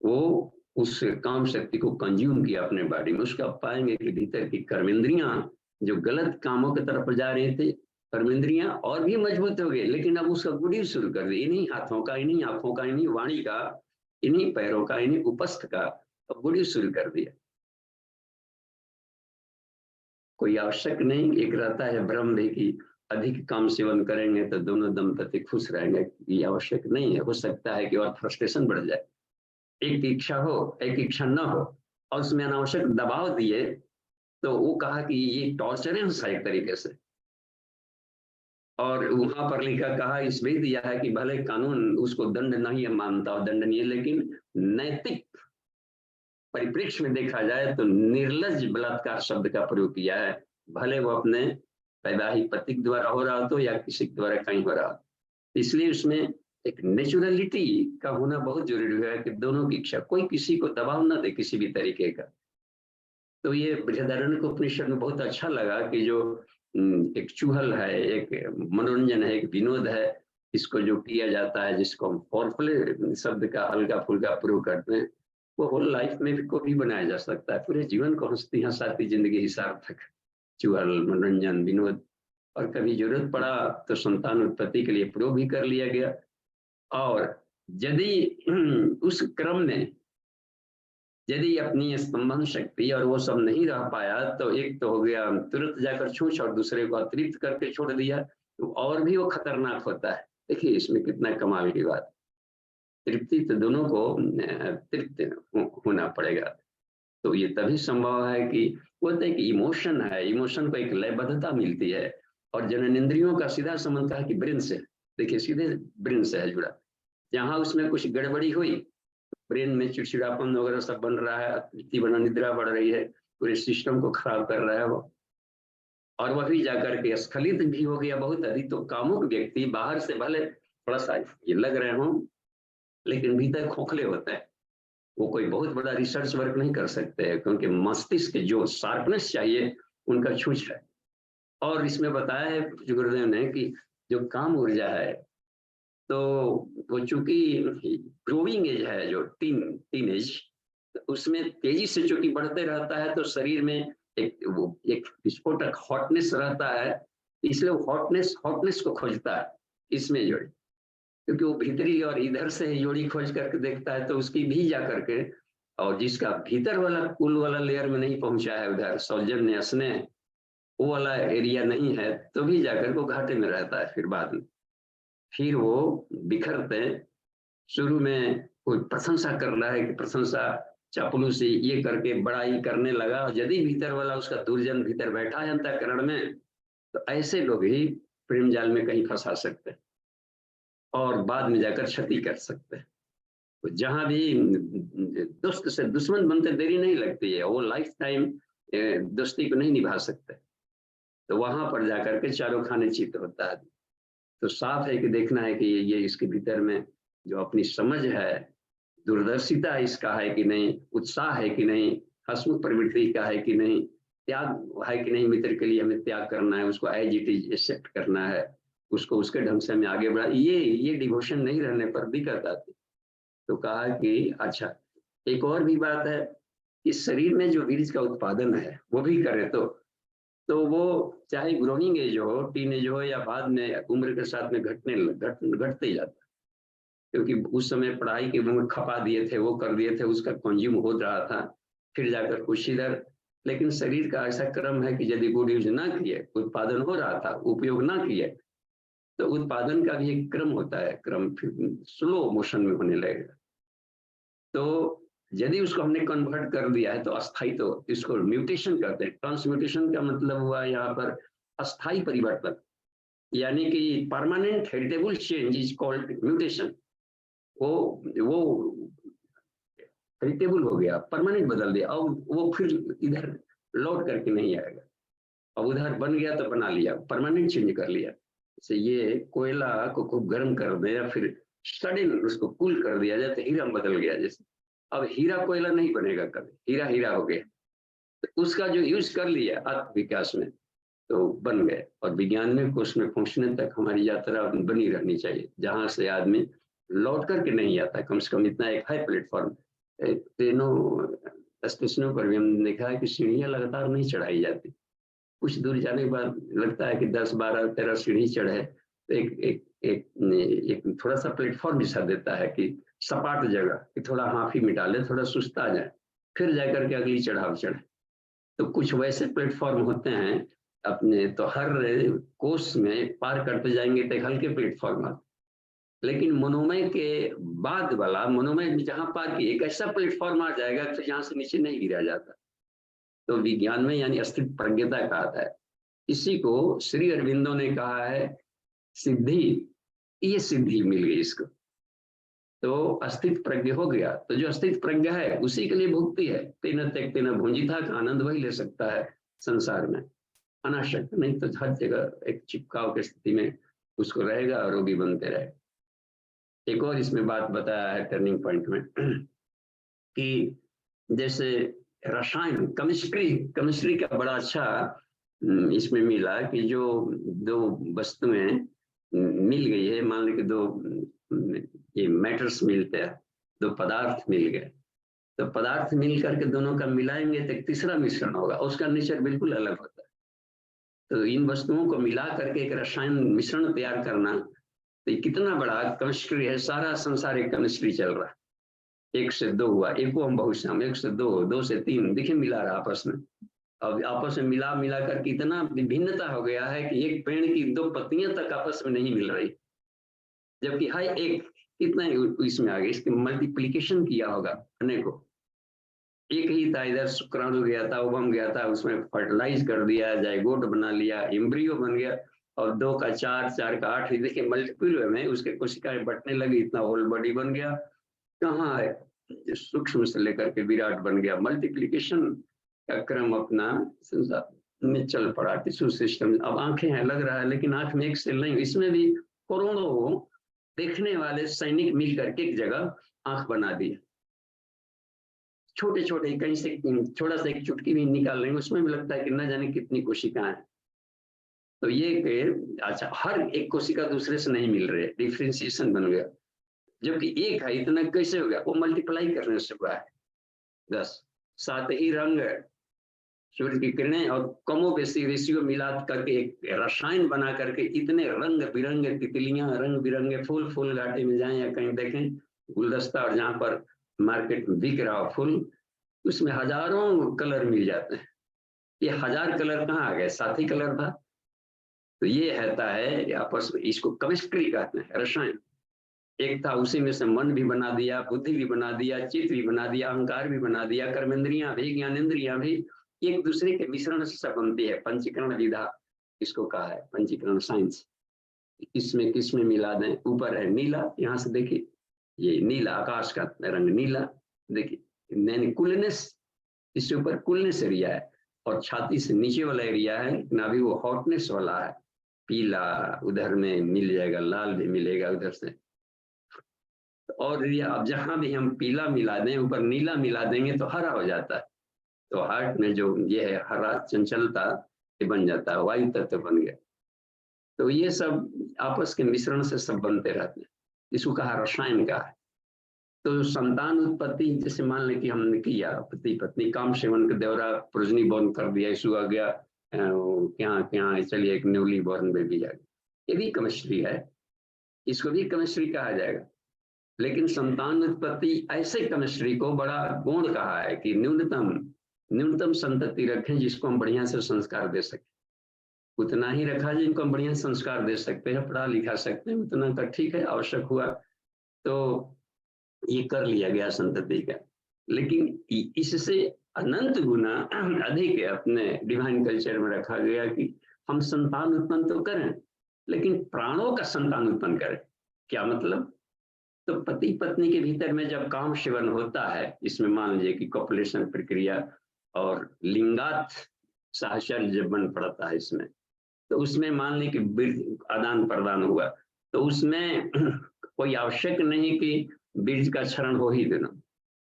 वो उस काम शक्ति को कंज्यूम किया अपने बॉडी में, उसका पाएंगे कि भीतर की कर्मेंद्रियां जो गलत कामों की तरफ जा रही थी, कर्मेंद्रियां और भी मजबूत हो गई, लेकिन अब उसका गुड़ी शुरू कर दी, इन्हीं हाथों का, इन्हीं आंखों का, इन्हीं वाणी का, इन्हीं पैरों का, इन्हीं उपस्थ का, अब गुड़ी शुरू कर दिया। कोई आवश्यक नहीं, एक रहता है ब्रह्म भी कि अधिक काम सेवन करेंगे तो दोनों दंपति खुश रहेंगे, ये आवश्यक नहीं है। हो सकता है कि और फ्रस्ट्रेशन बढ़ जाए, एक इच्छा हो एक इच्छा न हो, और उसमें अनावश्यक दबाव दिए तो वो कहा कि ये टॉर्चरेंस है एक तरीके से। और वहां पर लिखा कहा इसमें दिया है कि भले कानून उसको दंड नहीं मानता और दंडनीय, लेकिन नैतिक परिप्रेक्ष्य में देखा जाए तो निर्लज बलात्कार शब्द का प्रयोग किया है, भले वो अपने वैवाहिक पति द्वारा हो रहा हो या किसी द्वारा कहीं हो रहा हो। इसलिए उसमें एक नेचुरलिटी का होना बहुत जरूरी है कि दोनों की इच्छा, कोई किसी को दबाव ना दे किसी भी तरीके का। तो ये बृहदारण्यक उपनिषद में बहुत अच्छा लगा कि जो एक चूहल है, एक मनोरंजन है, एक विनोद है, इसको जो किया जाता है, जिसको हम फॉरप्ले शब्द का हल्का फुल्का प्रयोग करते हैं, वो होल लाइफ में को भी बनाया जा सकता है, पूरे जीवन को हंसती हंसाती जिंदगी ही सार्थक। चूहल, मनोरंजन, विनोद, और कभी जरूरत पड़ा तो संतान उत्पत्ति के लिए प्रयोग भी कर लिया गया। और यदि उस क्रम में यदि अपनी स्तंभन शक्ति और वो सब नहीं रह पाया तो एक तो हो गया तुरंत जाकर छूछ और दूसरे को अतिरिक्त करके छोड़ दिया, तो और भी वो खतरनाक होता है। देखिए इसमें कितना कमाल की बात, तृप्ति तो दोनों को तृप्त होना पड़ेगा। तो ये तभी संभव है कि वो तो एक इमोशन है, इमोशन को एक लयबद्धता मिलती है। और जननेंद्रियों का सीधा संबंध है कि ब्रेन से, देखिए सीधे ब्रेन से है जुड़ा। जहाँ उसमें कुछ गड़बड़ी हुई, ब्रेन में चिड़चिड़ापन वगैरह सब बन रहा है, तृप्ति बना, निद्रा बढ़ रही है, पूरे सिस्टम को खराब कर रहा है वो। और वही जाकर के स्खलित भी हो गया बहुत अधिक। तो कामुक व्यक्ति बाहर से भले थोड़ा सा ये लग रहे हों, लेकिन भीतर खोखले होते हैं। वो कोई बहुत बड़ा रिसर्च वर्क नहीं कर सकते हैं, क्योंकि मस्तिष्क जो शार्पनेस चाहिए उनका छूछ है। और इसमें बताया है गुरुदेव ने कि जो काम ऊर्जा है, तो वो चूंकि ग्रोइंग एज है, जो टीन एज, उसमें तेजी से चूंकि बढ़ते रहता है, तो शरीर में एक विस्फोटक हॉटनेस रहता है, इसलिए वो हॉटनेस को खोजता है इसमें जोड़ी, क्योंकि वो भीतरी और इधर से जोड़ी खोज करके देखता है, तो उसकी भी जा करके, और जिसका भीतर वाला कुल वाला लेयर में नहीं पहुंचा है, उधर सौजन्य स्नेह वो वाला एरिया नहीं है, तो भी जाकर वो घाटे में रहता है। फिर बाद में फिर वो बिखरते, शुरू में कोई प्रशंसा कर रहा है कि प्रशंसा चापलूसी ये करके बड़ाई करने लगा, यदि भीतर वाला उसका दुर्जन भीतर बैठा है अंतःकरण में, तो ऐसे लोग ही प्रेम जाल में कहीं फंसा सकते हैं और बाद में जाकर क्षति कर सकते हैं। तो जहां भी दोस्त से दुश्मन बनते देरी नहीं लगती है, वो लाइफ टाइम दोस्ती को नहीं निभा सकते, तो वहां पर जाकर के चारों खाने चित होता है। तो साफ है कि देखना है कि ये इसके भीतर में जो अपनी समझ है, दूरदर्शिता इसका है कि नहीं, उत्साह है कि नहीं, हंसमुख प्रवृत्ति का है कि नहीं, त्याग है कि नहीं, मित्र के लिए हमें त्याग करना है, उसको एज इट इज एक्सेप्ट करना है, उसको उसके ढंग से हमें आगे बढ़ा, ये डिवोशन नहीं रहने पर दिक्कत आती। तो कहा कि अच्छा, एक और भी बात है कि शरीर में जो वीर्य का उत्पादन है वो भी करे, तो वो चाहे ग्रोइंग एज हो, टीन एज हो, या बाद में उम्र के साथ में घटते ही जाता, क्योंकि उस समय पढ़ाई के में खपा दिए थे, वो कर दिए थे, उसका कंज्यूम हो रहा था, फिर जाकर कुछ इधर। लेकिन शरीर का ऐसा क्रम है कि यदि गुड यूज ना किए, उत्पादन हो रहा था, उपयोग ना किए, तो उत्पादन का भी एक क्रम होता है, क्रम फिर स्लो मोशन में होने लगेगा। तो यदि उसको हमने कन्वर्ट कर दिया है तो अस्थाई, तो इसको म्यूटेशन कहते हैं। ट्रांसम्यूटेशन का मतलब हुआ यहाँ पर अस्थाई परिवर्तन, यानी कि permanent heritable change is called mutation. वो हेरिटेबल हो गया, परमानेंट बदल दिया, अब वो फिर इधर लौट करके नहीं आएगा। अब उधर बन गया तो बना लिया, परमानेंट चेंज कर लिया। जैसे ये कोयला को खूब गर्म कर दे या फिर सडन उसको कूल कर दिया जाए तो हीरा बदल गया। जैसे अब हीरा कोयला नहीं बनेगा कभी, हीरा हीरा हो गया, तो उसका जो यूज कर लिया आत्म विकास में तो बन गए। और विज्ञान में को उसमें पहुंचने तक हमारी यात्रा बनी रहनी चाहिए, जहां से आदमी लौट करके नहीं आता। कम से कम इतना एक है प्लेटफॉर्म, ट्रेनों स्टेशनों पर भी हमने देखा है कि सीढ़ियां लगातार नहीं चढ़ाई जाती, कुछ दूर जाने के बाद लगता है कि 10, 12, 13 सीढ़ी चढ़े, तो एक थोड़ा सा प्लेटफॉर्म बिछा देता है कि सपाट जगह कि थोड़ा हाफी मिटा ले, थोड़ा सुस्ता जाए, फिर जाकर के अगली चढ़ाव चढ़े। तो कुछ वैसे प्लेटफॉर्म होते हैं अपने, तो हर कोर्स में पार करते जाएंगे तो हल्के प्लेटफॉर्म आते, लेकिन मनोमय के बाद वाला, मनोमय जहां पार किए, एक ऐसा प्लेटफॉर्म आ जाएगा तो यहाँ से नीचे नहीं गिरा जाता। तो विज्ञान में यानी अस्तित्व प्रज्ञता कहा है। इसी को श्री अरविंदो ने कहा है सिद्धि, ये सिद्धि मिल गई इसको, तो अस्तित्व प्रज्ञ हो गया। तो जो अस्तित्व प्रज्ञ है उसी के लिए भुक्ति है। तेन त्यक्तेन भुंजिता का आनंद वही ले सकता है संसार में, अनाशक्त नहीं तो हर जगह एक चिपकाव की स्थिति में उसको रहेगा और वो भी बनते रहेगा। एक और इसमें बात बताया है टर्निंग पॉइंट में कि जैसे रसायन केमिस्ट्री का बड़ा अच्छा इसमें मिला कि जो दो वस्तुएं मिल गई है, मान ली कि दो ये मैटर्स मिलते हैं, दो पदार्थ मिल गए, तो पदार्थ मिल करके दोनों का मिलाएंगे तो एक तीसरा मिश्रण होगा, उसका नेचर बिल्कुल अलग होता है। तो इन वस्तुओं को मिला करके एक रसायन मिश्रण तैयार करना, तो कितना बड़ा केमिस्ट्री है, सारा संसार एक केमिस्ट्री चल रहा है। एक से दो हुआ, एको हम बहुश्याम, एक से दो, दो से तीन, देखिए मिला रहा आपस में। अब आपस में मिला मिला कर इतना विभिन्नता हो गया है कि एक पेड़ की दो पत्तियां तक आपस में नहीं मिल रही, जबकि हाई एक कितना इसमें आ गया, इसके मल्टीप्लीकेशन किया होगा अनेकों। एक ही था, इधर शुक्राणु गया था, उभम गया था, उसमें फर्टिलाइज कर दिया, जाइगोट बना लिया, एम्ब्रियो बन गया, और दो का चार, चार का आठ, देखिए मल्टीपल में उसके कोशिकाएं बटने लगी, इतना होल बॉडी बन गया। कहाँ है, सूक्ष्म से लेकर के विराट बन गया। मल्टीप्लीकेशन का क्रम अपना संसार में चल पड़ा, टिश्यू सिस्टम। अब आंखें हैं लग रहा है, लेकिन आंख में एक सेल नहीं, इसमें भी करोड़ों देखने वाले सैनिक मिल करके एक जगह आंख बना दी। छोटे छोटे कहीं से थोड़ा सा एक चुटकी भी निकाल लेंगे, उसमें भी लगता है कि न जाने कितनी कोशिकाएं हैं। तो ये अच्छा, हर एक कोशिका दूसरे से नहीं मिल रही है, डिफ्रेंशिएशन बन गया। जबकि एक है, इतना कैसे हो गया? वो मल्टीप्लाई करने से हुआ है। 10 साथ ही रंग, सूर्य की किरणें और कमों बेसी रेशियो मिला करके एक रसायन बना करके इतने रंग बिरंगे तितलियां, रंग बिरंगे फूल, फूल घाटी में जाएं या कहीं देखें गुलदस्ता, और जहां पर मार्केट में बिक रहा फूल, उसमें हजारों कलर मिल जाते हैं। ये 1000 कलर कहाँ आ गए? 7 ही कलर था। तो ये रहता है आपस में, इसको केमिस्ट्री कहते हैं, रसायन। एक था, उसी में से मन भी बना दिया, बुद्धि भी बना दिया, चित्त भी बना दिया, अहंकार भी बना दिया, कर्मेंद्रियां भी, ज्ञानेंद्रियां भी एक दूसरे के मिश्रण से सब बनती है। पंचीकरण विधा इसको कहा है, पंचीकरण साइंस। किसमें किसमें मिला दें। ऊपर है नीला, यहाँ से देखिए, ये नीला आकाश का रंग नीला, देखिए कूलनेस, इससे ऊपर कूलनेस एरिया है, और छाती से नीचे वाला एरिया है नाभि, वो हॉटनेस वाला है, पीला। उधर में मिल जाएगा, लाल भी मिलेगा उधर से। और अब जहां भी हम पीला मिला दें, ऊपर नीला मिला देंगे तो हरा हो जाता है। तो हार्ट में जो ये है हरा, चंचलता, ये बन जाता है, वायु तत्व बन गया। तो ये सब आपस के मिश्रण से सब बनते रहते हैं, इसको कहा रसायन का है। तो संतान उत्पत्ति, जैसे मान लें कि हमने किया, पति पत्नी काम सेवन के द्वारा प्रोजनी बॉर्न कर दिया, इशू आ गया, क्या क्या, चलिए एक न्यूली बॉर्न बेबी आ गया, ये भी केमिस्ट्री है, इसको भी केमिस्ट्री कहा जाएगा। लेकिन संतान उत्पत्ति ऐसे केमिस्ट्री को बड़ा गुण कहा है कि न्यूनतम न्यूनतम संतति रखें जिसको हम बढ़िया से संस्कार दे सकें। उतना ही रखा जिनको हम बढ़िया संस्कार दे सकते हैं, पढ़ा लिखा सकते हैं, उतना का ठीक है, आवश्यक हुआ तो ये कर लिया गया संतति का। लेकिन इससे अनंत गुना अधिक अपने डिवाइन कल्चर में रखा गया कि हम संतान उत्पन्न तो करें, लेकिन प्राणों का संतान उत्पन्न करें। क्या मतलब? तो पति पत्नी के भीतर में जब काम सेवन होता है, इसमें मान लीजिए कि कॉपुलेशन प्रक्रिया और लिंगात साहचर्य जब बन पड़ता है इसमें, तो उसमें मान ली कि बीज आदान प्रदान हुआ, तो उसमें कोई आवश्यक नहीं कि बीज का क्षरण हो ही देना,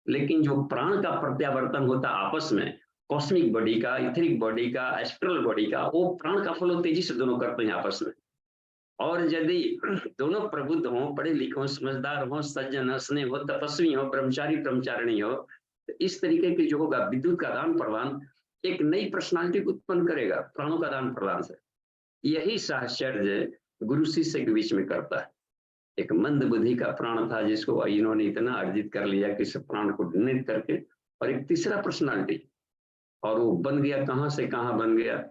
लेकिन जो प्राण का प्रत्यावर्तन होता आपस में, कॉस्मिक बॉडी का, इथरिक बॉडी का, एस्ट्रल बॉडी का, वो प्राण का फॉलो तेजी से दोनों करते हैं आपस में। और यदि दोनों प्रबुद्ध हों, पढ़े लिखे हों, समझदार हों, सज्जन हंसने हो, तपस्वी हो, ब्रह्मचारी ब्रह्मचारिणी हो, तो इस तरीके की जो होगा विद्युत का आदान प्रदान एक नई पर्सनालिटी को उत्पन्न करेगा प्राणों का आदान प्रदान से। यही साहचर्य गुरु शिष्य के बीच में करता है। एक मंद बुद्धि का प्राण था जिसको इन्होंने इतना अर्जित कर लिया कि इस प्राण को डोनेट करके, और एक तीसरा पर्सनालिटी, और वो बन गया, कहाँ से कहाँ बन गया,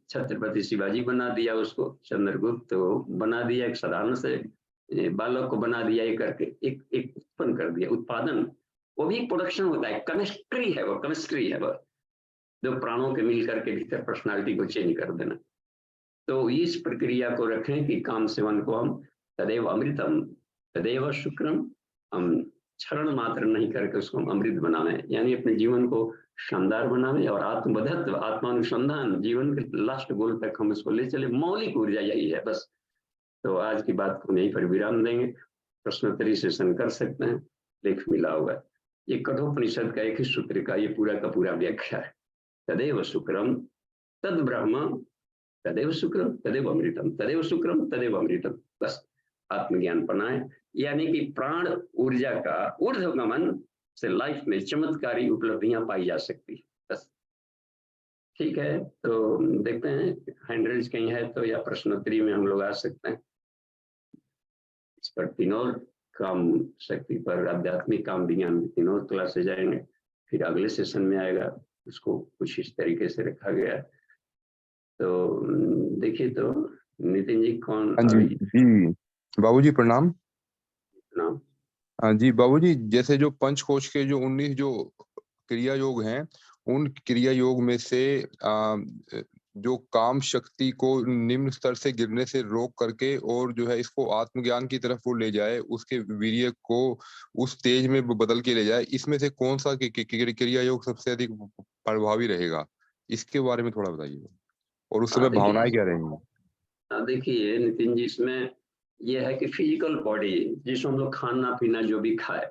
छत्रपति शिवाजी बना दिया उसको, चंद्रगुप्त बना दिया, एक साधारण से बालक को बना दिया, ये करके एक उत्पन्न कर दिया, उत्पादन। वो भी प्रोडक्शन होता है, केमिस्ट्री है वो, केमिस्ट्री है वो, जो प्राणों के मिलकर के भीतर पर्सनालिटी को चेंज कर देना। तो इस प्रक्रिया को रखें कि काम सेवन को हम तदेव अमृतम तदेव शुक्रम, हम क्षरण मात्र नहीं करके उसको हम अमृत बनावें, यानी अपने जीवन को शानदार बनावें और आत्मबद्धत्व, आत्मानुसंधान, जीवन के लास्ट गोल तक हम उसको ले चले। मौलिक ऊर्जा यही है बस। तो आज की बात को यहीं पर विराम देंगे, प्रश्नोत्तरी सेशन कर सकते हैं, लेख मिला होगा। ये कठोपनिषद का एक ही सूत्र का ये पूरा का पूरा व्याख्या है। तदेव शुक्रम तद ब्रह्म तदेव शुक्रम तदेव अमृतम, तदेव शुक्रम तदेव अमृतम। बस आत्मज्ञान बनाए, यानी कि प्राण ऊर्जा का ऊर्ध्वगमन से लाइफ में चमत्कारी उपलब्धियां पाई जा सकती है। बस ठीक है, तो देखते हैं हैंड रेज कहीं है तो, या प्रश्नोत्तरी में हम लोग आ सकते हैं। इस पर 3 और काम शक्ति पर, आध्यात्मिक काम विज्ञान, तीनों क्लासेज जाएंगे। फिर अगले सेशन में आएगा, उसको कुछ इस तरीके से रखा गया है। तो देखिए, तो नितिन जी कौन? हाँ जी जी बाबूजी प्रणाम। नाम? हाँ जी बाबूजी, जैसे जो पंचकोश के जो 19 जो क्रिया योग हैं, उन क्रिया योग में से जो काम शक्ति को निम्न स्तर से गिरने से रोक करके और जो है इसको आत्मज्ञान की तरफ वो ले जाए, उसके वीर्य को उस तेज में बदल के ले जाए, इसमें से कौन सा क्रिया योग सबसे अधिक प्रभावी रहेगा? इसके बारे में थोड़ा बताइए। और उस समय भावनाएं क्या रहेंगी? देखिए नितिन जी, इसमें यह है कि फिजिकल बॉडी जिसमें हम लोग खाना पीना जो भी खाए,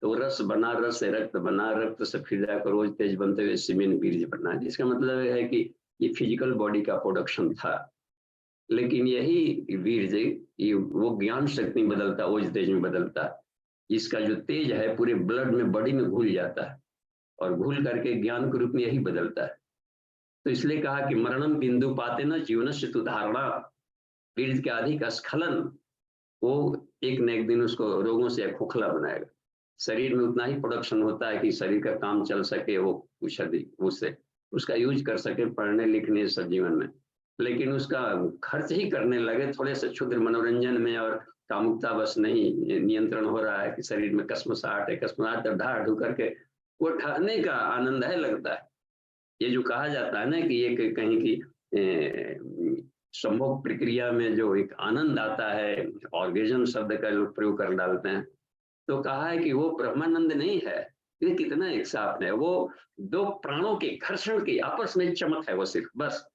तो रस बना, रस से रक्त बना, रक्त से फिर जाकर रोज तेज बनते हुए सीमेंट बीज बना। इसका मतलब है कि ये फिजिकल बॉडी का प्रोडक्शन था। लेकिन यही वीर्य ये वो ज्ञान शक्ति में बदलता, ओज तेज में बदलता। इसका जो तेज है पूरे ब्लड में, बॉडी में घुल जाता है और घुल करके ज्ञान के रूप में यही बदलता है। तो इसलिए कहा कि मरणम बिंदु पाते न जीवन से सुधारणा, वीर्य के अधिक स्खलन वो एक न एक दिन उसको रोगों से खोखला बनाएगा। शरीर में उतना ही प्रोडक्शन होता है कि शरीर का काम चल सके, वो कुछ अधिक उससे उसका यूज कर सके पढ़ने लिखने सब जीवन में। लेकिन उसका खर्च ही करने लगे थोड़े से क्षुद्र मनोरंजन में और कामुकता बस नहीं नियंत्रण हो रहा है कि शरीर में कसमसाहट है, कसमसाहट ढा ढू करके वो ठहरने का आनंद है लगता है। ये जो कहा जाता है ना कि ये कहीं की संभोग प्रक्रिया में जो एक आनंद आता है, ऑर्गेजम शब्द का लोग प्रयोग कर डालते हैं, तो कहा है कि वो ब्रह्मानंद नहीं है। ये कितना एक साफ है, वो दो प्राणों के घर्षण की आपस में चमक है। वो सिर्फ बस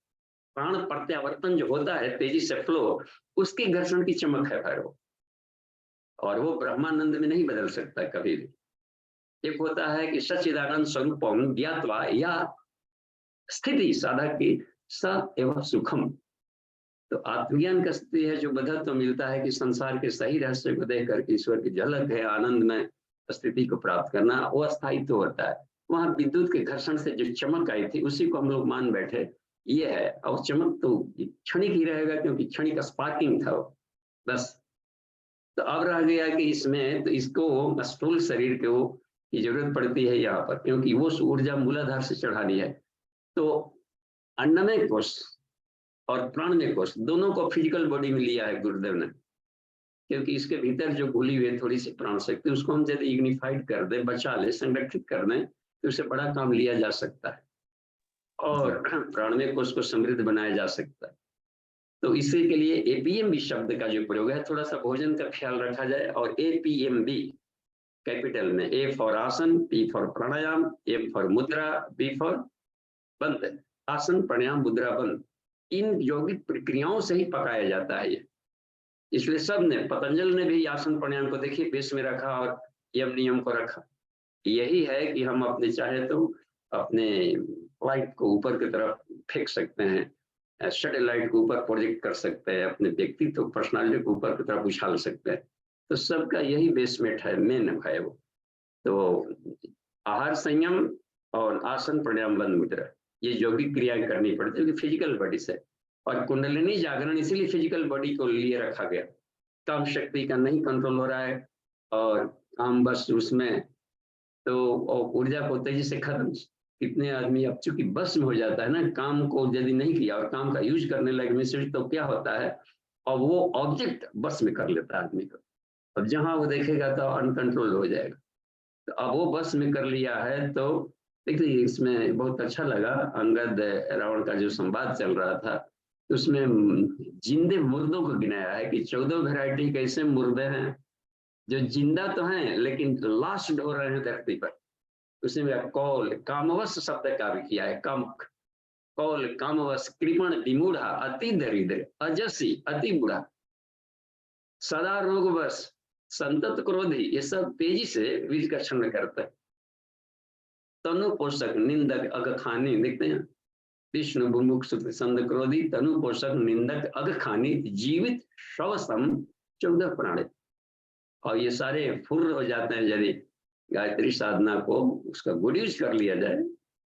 प्राण प्रत्यावर्तन जो होता है तेजी से फ्लो, उसके घर्षण की चमक है भैरव, और वो ब्रह्मानंद में नहीं बदल सकता कभी भी। एक होता है कि सच्चिदानंद स्वरूपम ज्ञात्वा या स्थिति साधक की स एवं सुखम। तो आत्मज्ञान का स्थिति है जो बदल तो मिलता है कि संसार के सही रहस्य को देख करके ईश्वर की झलक है, आनंद में स्थिति को प्राप्त करना, वो अस्थायित्व तो होता है। वहां विद्युत के घर्षण से जो चमक आई थी उसी को हम लोग मान बैठे ये है, और चमक तो क्षणिक ही रहेगा क्योंकि क्षणिक स्पार्किंग था वो बस। तो अब रह गया कि इसमें तो इसको स्थूल शरीर को की जरूरत पड़ती है यहाँ पर, क्योंकि वो ऊर्जा मूलाधार से चढ़ानी है। तो अन्नमय कोश और प्राणमय कोश दोनों को फिजिकल बॉडी में लिया है गुरुदेव ने, क्योंकि इसके भीतर जो घुली हुई है थोड़ी सी प्राण शक्ति, उसको हम यदि इग्निफाइड कर दें, बचा ले, संरक्षित कर दें, तो उससे बड़ा काम लिया जा सकता है और प्राणमय कोश को समृद्ध बनाया जा सकता है। तो इसी के लिए एपीएमबी शब्द का जो प्रयोग है, थोड़ा सा भोजन का ख्याल रखा जाए। और एपीएमबी कैपिटल में, A for asan, P for pranayama, M for mudra, B for bandh. Asan, प्राणायाम, मुद्रा, बंद, इन यौगिक प्रक्रियाओं से ही पकाया जाता है ये। इसलिए सब ने, पतंजल ने भी आसन प्राणायाम को देखिए बेस में रखा और यम नियम को रखा। यही है कि हम अपने चाहे तो अपने लाइट को ऊपर की तरफ फेंक सकते हैं, सैटेलाइट को ऊपर प्रोजेक्ट कर सकते हैं, अपने व्यक्तित्व पर्सनालिटी को ऊपर की तरफ उछाल सकते हैं। तो सबका यही बेसमेंट है, मेन है वो। तो आहार संयम और आसन प्राणायाम बंद मुद्रा, ये यौगिक क्रियाएं करनी पड़ती है फिजिकल बॉडी से। और कुंडलिनी जागरण इसीलिए फिजिकल बॉडी को लिए रखा गया। काम शक्ति का नहीं कंट्रोल हो रहा है और काम बस उसमें, तो ऊर्जा को तेजी से खत्म। कितने आदमी अब चूंकि बस में हो जाता है ना, काम को यदि नहीं किया और काम का यूज करने लगे मिसयूज, तो क्या होता है, और वो ऑब्जेक्ट बस में कर लेता है आदमी को। अब जहां वो देखेगा तो अनकंट्रोल हो जाएगा। तो अब वो बस में कर लिया है। तो देखिए इसमें बहुत अच्छा लगा, अंगद रावण का जो संवाद चल रहा था, उसमें जिंदे मुर्दों को गिनाया है कि 14 वैरायटी कैसे मुर्दे हैं जो जिंदा तो हैं लेकिन लास्ट हो रहे हैं धरती पर। उसी में कौल कामवश शब्द का भी किया है, काम कौल कामवश, कृपण विमूढ़ा, अति दरिद्र, अजसी अति बुढ़ा, सदा रोगवश, संतत क्रोधी, ये सब तेजी से बीज का क्षरण करता है। तनु पोषक निंदक अगखानी, देखते हैं विष्णु बुमुख संद क्रोधी, तनु पोषक निंदक अगखानी, जीवित शवसम 14 प्राणी। और ये सारे फुर्र हो जाते हैं यदि गायत्री साधना को उसका गुड यूज कर लिया जाए,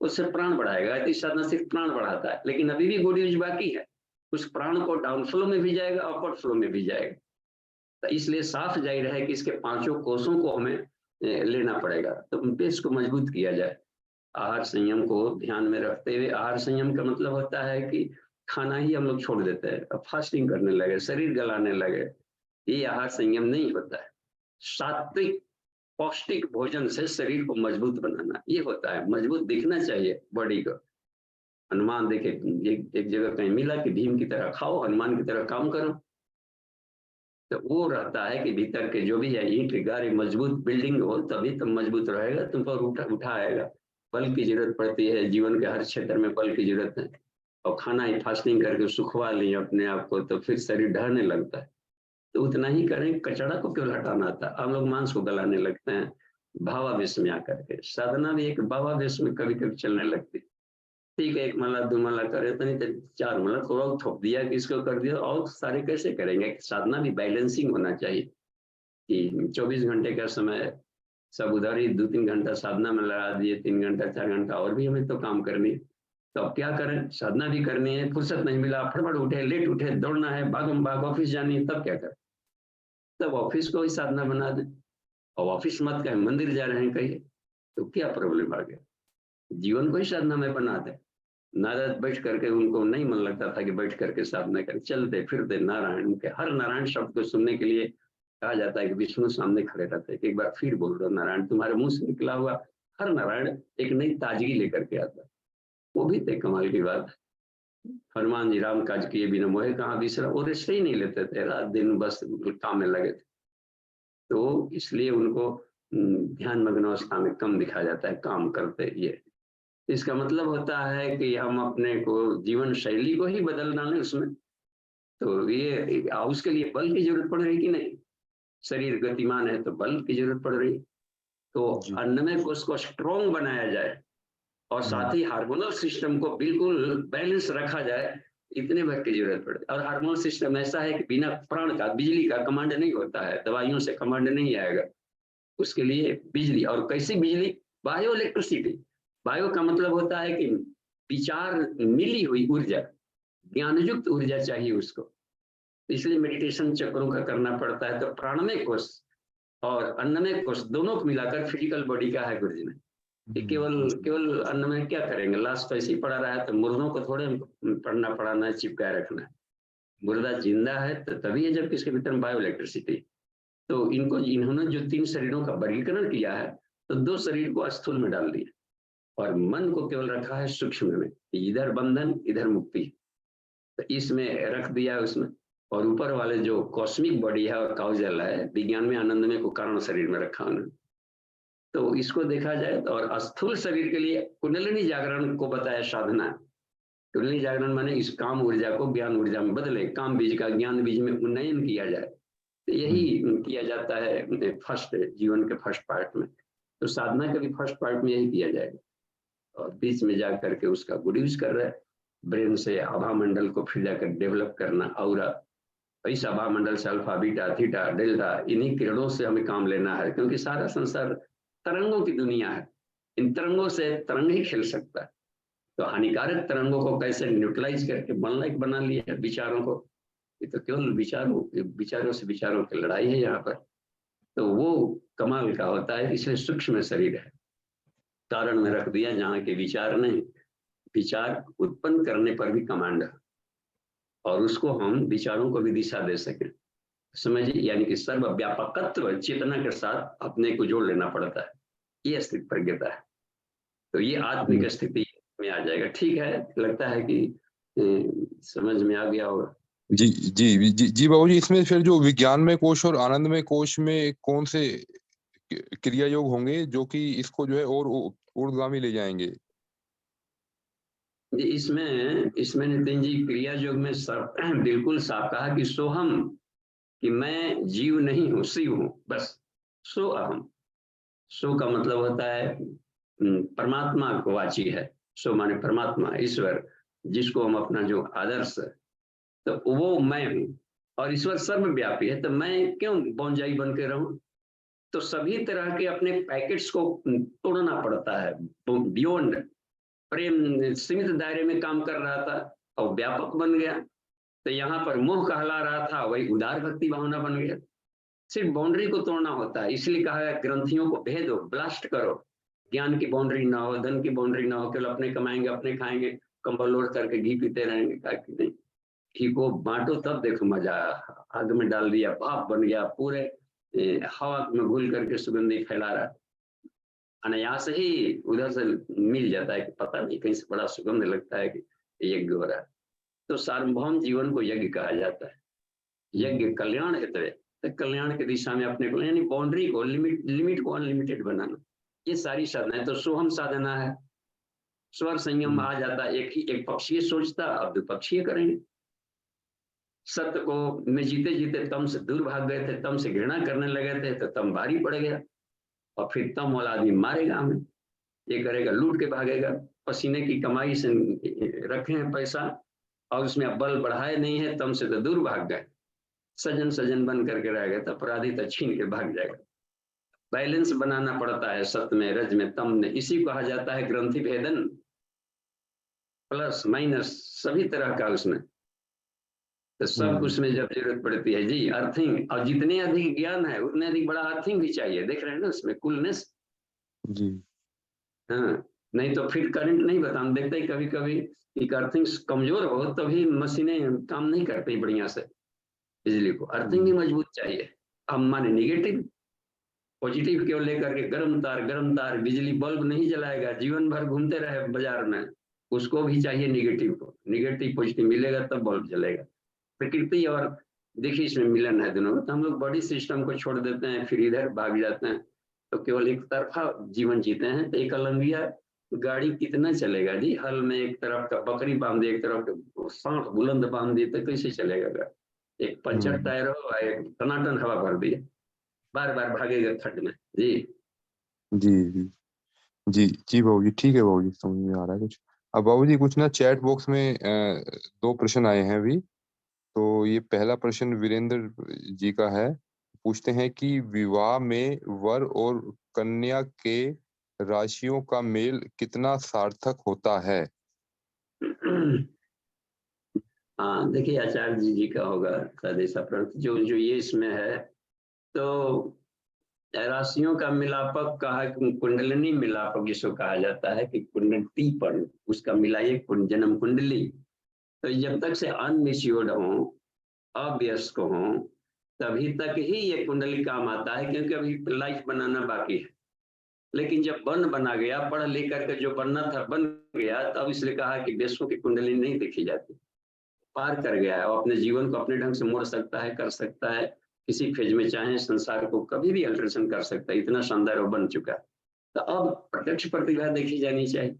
उससे प्राण बढ़ाएगा। गायत्री साधना सिर्फ प्राण बढ़ाता है, लेकिन अभी भी गुड यूज बाकी है। उस प्राण को डाउन फ्लो में भी जाएगा, अपर फ्लो में भी जाएगा। तो इसलिए साफ जाहिर है कि इसके पांचों कोषों को हमें लेना पड़ेगा, तो उन पे इसको मजबूत किया जाए। आहार संयम को ध्यान में रखते हुए, आहार संयम का मतलब होता है कि खाना ही हम लोग छोड़ देते हैं, अब फास्टिंग करने लगे, शरीर गलाने लगे, ये आहार संयम नहीं होता है। सात्विक पौष्टिक भोजन से शरीर को मजबूत बनाना, ये होता है। मजबूत दिखना चाहिए बॉडी को। हनुमान देखे एक जगह कहीं मिला कि भीम की तरह खाओ, हनुमान की तरह काम करो, तो वो रहता है कि भीतर के जो भी है ईंट गारे मजबूत बिल्डिंग हो, तभी तुम मजबूत रहेगा, तुम पर उठाएगा। बल की जरूरत पड़ती है, जीवन के हर क्षेत्र में बल की जरूरत है। और खाना ही फास्टिंग करके सुखवा लिया अपने आप को, तो फिर शरीर ढहने लगता है। तो उतना ही करें, कचड़ा को केवल हटाना आता। हम लोग मांस को गलाने लगते हैं भावावेश में आकर के। साधना भी एक भावावेश में कभी कभी चलने लगती। ठीक है, एक माला दो माला करे तो नहीं, तो चार माला थोड़ा थोप दिया, किसको कर दिया, और सारे कैसे करेंगे। साधना भी बैलेंसिंग होना चाहिए कि 24 घंटे का समय सब उधर ही 2-3 घंटा साधना में लगा दिए, 3 घंटा 4 घंटा और भी हमें तो काम करनी है। तो अब क्या करें, साधना भी करनी है, फुर्सत नहीं मिला, फटफट उठे, लेट उठे, दौड़ना है, भागम भाग ऑफिस जानी है, तब क्या करें। तब ऑफिस को ही साधना बना दें। और ऑफिस मत कहें, मंदिर जा रहे हैं कहिए, तो क्या प्रॉब्लम आ गया। जीवन को ही साधना में बना दे। नारद बैठ करके, उनको नहीं मन लगता था कि बैठ करके साधना करें, चलते फिरते नारायण, उनके हर नारायण शब्द को सुनने के लिए कहा जाता है कि विष्णु सामने खड़े रहते हैं कि एक बार फिर बोल रहे नारायण, तुम्हारे मुंह से निकला हुआ हर नारायण एक नई ताजगी लेकर के आता है। वो भी थे कमाल की बात। हनुमान जी राम काज किए बिना मोहे कहाँ विश्राम, वो रेस्ट ही नहीं लेते थे, रात दिन बस काम में लगे थे। तो इसलिए उनको ध्यान मग्न अवस्था में कम दिखा जाता है काम करते। ये इसका मतलब होता है कि हम अपने को जीवन शैली को ही बदलना है उसमें। तो ये उसके लिए बल की जरूरत पड़ रही कि नहीं, शरीर गतिमान है तो बल की जरूरत पड़ रही। तो अन्नमय कोश को स्ट्रॉन्ग बनाया जाए और साथ ही हार्मोनल सिस्टम को बिल्कुल बैलेंस रखा जाए, इतने भर की जरूरत पड़ती है। और हार्मोनल सिस्टम ऐसा है कि बिना प्राण का, बिजली का कमांड नहीं होता है, दवाइयों से कमांड नहीं आएगा। उसके लिए बिजली, और कैसी बिजली, बायो इलेक्ट्रिसिटी। बायो का मतलब होता है कि विचार मिली हुई ऊर्जा, ज्ञानयुक्त ऊर्जा चाहिए उसको। इसलिए मेडिटेशन चक्रों का करना पड़ता है। तो प्राणमय कोश और अन्नमय कोश दोनों को मिलाकर फिजिकल बॉडी का है गुरुजी ने। केवल केवल अन्न में क्या करेंगे, लाश तो ऐसे ही पड़ा रहा है, तो मुर्दों को थोड़े पढ़ना पढ़ाना है, चिपकाए रखना है। मुर्दा जिंदा है तो तभी है जब किसके भीतर बायो इलेक्ट्रिसिटी। तो इन्होंने जो 3 शरीरों का वर्गीकरण किया है, तो 2 शरीर को स्थूल में डाल दिया और मन को केवल रखा है सूक्ष्म में, इधर बंधन इधर मुक्ति, तो इसमें रख दिया है उसमें। और ऊपर वाले जो कॉस्मिक बॉडी है और काउजल है, विज्ञान में आनंदमय को कारण शरीर में रखा उन्होंने। तो इसको देखा जाए तो, और स्थूल शरीर के लिए कुंडलिनी जागरण को बताया साधना। कुंडलिनी जागरण माने इस काम ऊर्जा को ज्ञान ऊर्जा में बदले, काम बीज का ज्ञान बीज में उन्नयन किया जाए। तो यही किया जाता है फर्स्ट जीवन के फर्स्ट पार्ट में। तो साधना के भी फर्स्ट पार्ट में यही किया जाएगा। और बीच में जा करके उसका गुड यूज कर रहे हैं, ब्रेन से आभा मंडल को फिर जाकर डेवलप करना। और इस आभा मंडल से अल्फा बीटा थीटा डेल्टा, इन्हीं किरणों से हमें काम लेना है, क्योंकि सारा संसार तरंगों की दुनिया है। इन तरंगों से तरंग ही खेल सकता है। तो हानिकारक तरंगों को कैसे न्यूट्रलाइज करके लाइक बना लिया विचारों को, ये तो केवल विचारों से विचारों की लड़ाई है यहाँ पर। तो वो कमाल का होता है। इसलिए सूक्ष्म शरीर है, कारण में रख दिया जहाँ के विचार नहीं, विचार उत्पन्न करने पर भी कमांड है, और उसको हम विचारों को भी दिशा दे सके, समझिए। यानी कि सर्वव्यापकत्व चेतना के साथ अपने को जोड़ लेना पड़ता है, ये स्थिति प्रज्ञता है। तो ये आत्मिक स्थिति में आ जाएगा। ठीक है, लगता है कि समझ में आ गया होगा। जी जी जी जी बाबूजी, इसमें फिर जो विज्ञानमय कोश और आनंदमय कोश में कौन से क्रिया योग होंगे जो कि इसको जो है और ऊर्ध्वगामी ले जाएंगे? इसमें नितिन जी क्रिया योग में बिल्कुल साफ कहा कि सोहम, कि मैं जीव नहीं हूँ, शिव हूँ, बस। सो अहम, सो का मतलब होता है परमात्मा को वाची है। सो माने परमात्मा, ईश्वर, जिसको हम अपना जो आदर्श, तो वो मैं हूँ। और ईश्वर सर्वव्यापी है, तो मैं क्यों बौंजाई बन के रहूं। तो सभी तरह के अपने पैकेट्स को तोड़ना पड़ता है। बियॉन्ड प्रेम सीमित दायरे में काम कर रहा था और व्यापक बन गया। तो यहाँ पर मोह कहला रहा था, वही उदार भक्ति भावना बन गया। सिर्फ बाउंड्री को तोड़ना होता है, इसलिए कहा है ग्रंथियों को भेदो, ब्लास्ट करो। ज्ञान की बाउंड्री ना हो, धन की बाउंड्री ना हो, केवल अपने कमाएंगे, अपने खाएंगे, कंबल ओढ़ करके घी पीते रहेंगे, क्या कि नहीं, घी को बांटो तब देखो मजा। आग में डाल दिया, भाप बन गया, पूरे हवा में घुल करके सुगंधी फैला रहा, अनायास ही उधर से मिल जाता है कि पता नहीं कहीं से बड़ा सुगंध लगता है कि यज्ञ हो रहा है। तो सार्वभौम जीवन को यज्ञ कहा जाता है। यज्ञ कल्याण हितवे, तो कल्याण की दिशा में अपने को, यानी बाउंड्री को, लिमिट को अनलिमिटेड बनाना, ये सारी साधना है। तो सोहम साधना है, स्वर संयम आ जाता है, एक पक्षीय सोचता, अब द्विपक्षीय करेंगे। सत्य को में जीते जीते तम से दूर भाग गए थे, तम से घृणा करने लगे थे, तो तम भारी पड़ गया, और फिर तम वाला आदमी मारेगा हमें, ये करेगा, लूट के भागेगा, पसीने की कमाई से रखे हैं पैसा और उसमें अब बल बढ़ाए नहीं है, तम से तो दूर भाग गए, सजन सजन बन करके रह गए, तो अपराधी तो छीन के भाग जाएगा। बैलेंस बनाना पड़ता है सत्य में, रज में, तम में, इसी को कहा जाता है ग्रंथि भेदन, प्लस माइनस सभी तरह का उसमें, तो सब उसमें जब जरूरत पड़ती है जी अर्थिंग, और जितने अधिक ज्ञान है उतने अधिक बड़ा अर्थिंग भी चाहिए, देख रहे हैं ना उसमें कूलनेस जी। हाँ, नहीं तो फिर करंट नहीं बताना, देखते ही कभी कभी एक अर्थिंग कमजोर हो तभी मशीनें काम नहीं करती बढ़िया से, बिजली को अर्थिंग भी मजबूत चाहिए। हम माने निगेटिव, पॉजिटिव केवल लेकर के गर्म तार बिजली बल्ब नहीं जलाएगा, जीवन भर घूमते रहे बाजार में, उसको भी चाहिए निगेटिव को, निगेटिव पॉजिटिव मिलेगा तब बल्ब जलेगा। प्रकृति और देखिए इसमें मिलन है दोनों, तो हम लोग बॉडी सिस्टम को छोड़ देते हैं, फिर इधर भाग जाते हैं, तो केवल एक तरफा जीवन जीते हैं। तो एक अलंगिया गाड़ी कितना चलेगा जी, हल में एक तरफ का बकरी बांध दी, एक तरफ सांड बुलंद बांध दी, तो कैसे चलेगा? एक पंचर टायर हो, एक टनाटन हवा भर दी, बार बार भागेगा खड्ड में जी। जी जी जी जी बाबूजी, ठीक है बाबूजी, समझ में आ रहा है कुछ। अब बाबूजी कुछ ना चैट बॉक्स में दो प्रश्न आए हैं अभी। तो ये पहला प्रश्न वीरेंद्र जी का है, पूछते हैं कि विवाह में वर और कन्या के राशियों का मेल कितना सार्थक होता है? हाँ देखिए आचार्य जी का होगा शायद ऐसा प्रश्न, जो जो ये इसमें है, तो राशियों का मिलापक कहा, कुंडलिनी मिलापक जिसको कहा जाता है कि कुंडली पर उसका मिलाइए जन्म कुंडली, तो जब तक से अनमेच्योर्ड हो, अवयस्क हो, तभी तक ही ये कुंडली काम आता है, क्योंकि अभी लाइफ बनाना बाकी है। लेकिन जब बना गया, पढ़ लिख करके जो बनना था बन गया, तब इसलिए कहा कि वयस्कों की कुंडली नहीं देखी जाती, पार कर गया है और अपने जीवन को अपने ढंग से मोड़ सकता है, कर सकता है, किसी फेज में चाहे संसार को कभी भी अल्टरेशन कर सकता है, इतना शानदार वो बन चुका है। तो अब प्रत्यक्ष प्रतिभा देखी जानी चाहिए,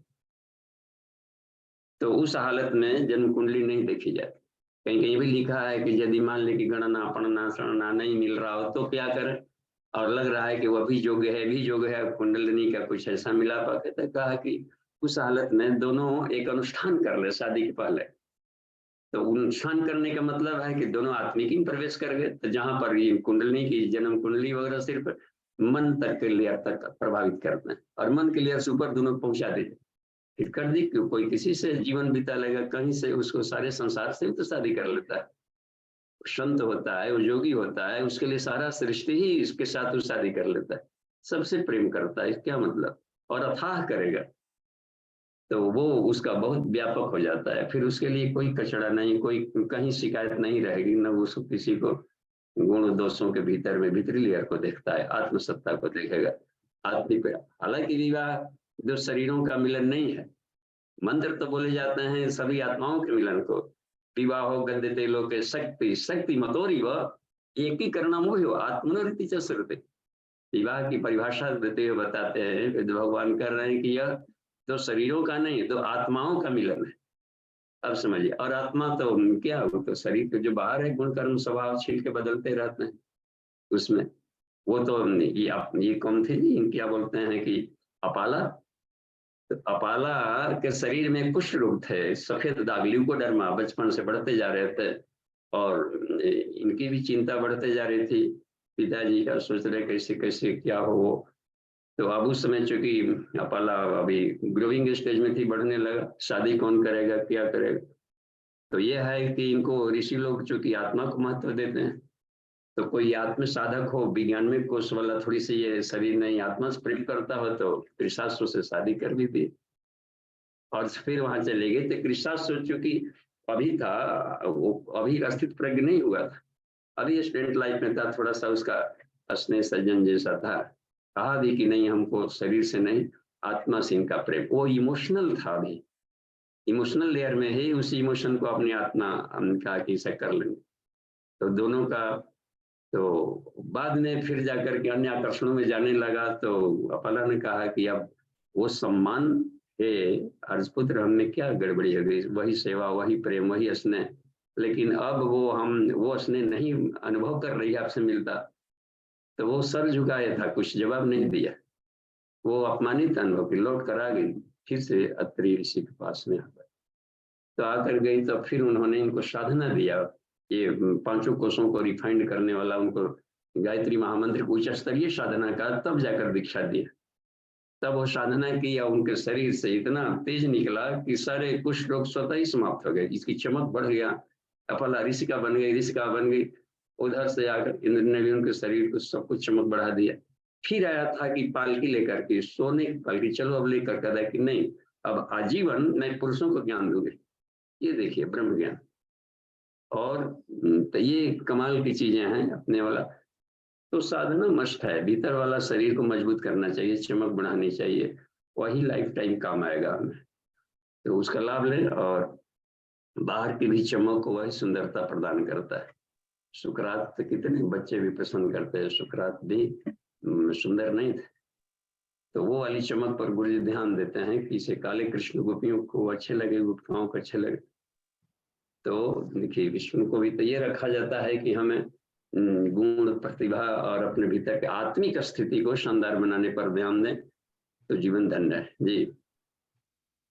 तो उस हालत में जन्म कुंडली नहीं देखी जाती। कहीं कहीं भी लिखा है कि यदि मान ले कि गणना पढ़ना सड़ना नहीं मिल रहा हो तो क्या करें, और लग रहा है कि वह भी योग्य है, भी योग्य है, कुंडलिनी का कुछ ऐसा मिला पाके, तो कहा कि उस हालत में दोनों एक अनुष्ठान कर ले शादी के पहले। तो अनुष्ठान करने का मतलब है कि दोनों आत्मिक में प्रवेश कर गए, तो जहां पर ये कुंडलिनी की जन्म कुंडली वगैरह सिर्फ मन तक के लेयर तक प्रभावित करते हैं, और मन के लेयर से ऊपर दोनों पहुंचा देते, फिर कर दी कोई किसी से जीवन बिता लेगा, कहीं से उसको सारे संसार से तो शादी कर लेता है, संत होता है, वो योगी होता है, उसके लिए सारा सृष्टि ही इसके साथ वो शादी कर लेता है, सबसे प्रेम करता है, क्या मतलब, और अथाह करेगा, तो वो उसका बहुत व्यापक हो जाता है, फिर उसके लिए कोई कचड़ा नहीं, कोई कहीं शिकायत नहीं रहेगी, न उसको किसी को गुण दोषों के भीतर में भीतरी लेयर को देखता है, आत्मसत्ता को देखेगा, आत्मिक। हालांकि विवाह जो शरीरों का मिलन नहीं है, मंत्र तो बोले जाते हैं सभी आत्माओं के मिलन को, विवाह हो गद्य तेलो के शक्ति शक्ति मतोरी व एकीकरण हो आत्मनोरिति चश्रुते। विवाह की परिभाषा देते हुए बताते हैं कि भगवान कर रहे हैं कि यह तो शरीरों का नहीं, तो आत्माओं का मिलन है। अब समझिए, और आत्मा तो क्या हो, तो शरीर के जो बाहर है गुण कर्म स्वभाव छील के बदलते रहते हैं उसमें, वो तो ये कौन थे जी, क्या बोलते हैं कि अपाला, तो अपाला के शरीर में कुष्ठ रोग थे, सफेद दाग, ल्यूकोडर्मा, बचपन से बढ़ते जा रहे थे, और इनकी भी चिंता बढ़ते जा रही थी, पिताजी का सोच रहे कैसे कैसे क्या हो। तो अब उस समय चूंकि अपाला अभी ग्रोइंग स्टेज में थी, बढ़ने लगा, शादी कौन करेगा, क्या करेगा, तो ये है कि इनको ऋषि लोग चूंकि आत्मा को महत्व देते हैं, तो कोई आत्म साधक हो, विज्ञान कोश वाला, थोड़ी सी ये शरीर नहीं आत्मा से प्रेम करता हो तो कृष्णास्त्र से शादी कर भी दी और फिर वहां चले गए। तो कृष्णास्त्र चूंकि अभी था, वो अभी अस्तित्व प्रज्ञ नहीं हुआ था, अभी स्टूडेंट लाइफ में था, थोड़ा सा उसका स्नेह सज्जन जैसा था। कहा भी कि नहीं, हमको शरीर से नहीं आत्मा से इनका प्रेम, वो इमोशनल था, अभी इमोशनल लेयर में है, उसी इमोशन को अपनी आत्मा कहा कि इसे कर लेंगे। तो दोनों का, तो बाद में फिर जाकर के अन्य आकर्षणों में जाने लगा। तो अपाला ने कहा कि अब वो सम्मान है अर्जपुत्र, हमने क्या गड़बड़ी हो गई, वही सेवा, वही प्रेम, वही स्नेह, लेकिन अब वो स्नेह नहीं अनुभव कर रही है, आपसे मिलता। तो वो सर झुकाया था, कुछ जवाब नहीं दिया, वो अपमानित अनुभव की, लौट कर आ गई फिर से अत्रि ऋषि के पास में आकर। तो आकर गई तो फिर उन्होंने इनको साधना दिया, ये पांचों कोषों को रिफाइंड करने वाला, उनको गायत्री महामंत्र को उच्च स्तरीय साधना का, तब जाकर दीक्षा दिया। तब वो साधना की और उनके शरीर से इतना तेज निकला कि सारे कुष्ठ रोग स्वतः ही समाप्त हो गए, इसकी चमक बढ़ गया। अफला ऋषिका बन गई, ऋषिका बन गई। उधर से आकर इंद्र ने भी उनके शरीर को सब कुछ चमक बढ़ा दिया। फिर आया था कि पालकी लेकर के, सोने की पालकी, चलो अब लेकर कहता है कि नहीं, अब आजीवन मैं पुरुषों को ज्ञान दूंगी। ये देखिए ब्रह्म ज्ञान। और तो ये कमाल की चीजें हैं अपने वाला। तो साधना मस्ट है, भीतर वाला शरीर को मजबूत करना चाहिए, चमक बढ़ानी चाहिए, वही लाइफ टाइम काम आएगा हमें। तो उसका लाभ लें और बाहर की भी चमक को वही सुंदरता प्रदान करता है। सुकरात कितने बच्चे भी पसंद करते हैं, सुकरात भी सुंदर नहीं थे, तो वो वाली चमक पर गुरु जी ध्यान देते हैं कि इसे काले कृष्ण गोपियों को अच्छे लगे, गुप्ताओं को अच्छे लगे। तो देखिए विष्णु को भी तो ये रखा जाता है कि हमें गुण, प्रतिभा और अपने भीतर की आत्मिक स्थिति को शानदार बनाने पर ध्यान दें, तो जीवन धन्य है। जी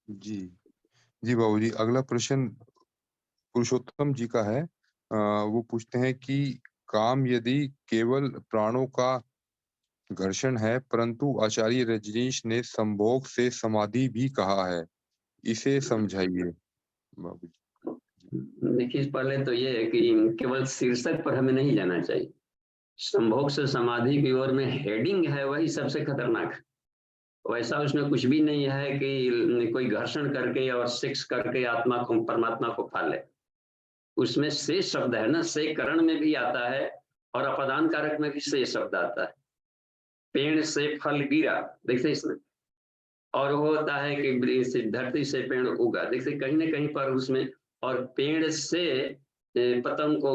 जी जी बाबूजी, अगला प्रश्न पुरुषोत्तम जी का है। वो पूछते हैं कि काम यदि केवल प्राणों का घर्षण है, परंतु आचार्य रजनीश ने संभोग से समाधि भी कहा है, इसे समझाइए बाबूजी। देखिए, पहले तो ये है कि केवल शीर्षक पर हमें नहीं जाना चाहिए। संभोग से समाधि की ओर में हेडिंग है, वही सबसे खतरनाक है। वैसा उसमें कुछ भी नहीं है कि कोई घर्षण करके और सेक्स करके आत्मा को, परमात्मा को पा ले। उसमें से शब्द है ना, से करण में भी आता है और अपदान कारक में भी से शब्द आता है। पेड़ से फल गिरा, देखते इसमें, और वो होता है कि धरती से पेड़ उगा, देखते कहीं ना कहीं पर उसमें। और पेड़ से पतंग को,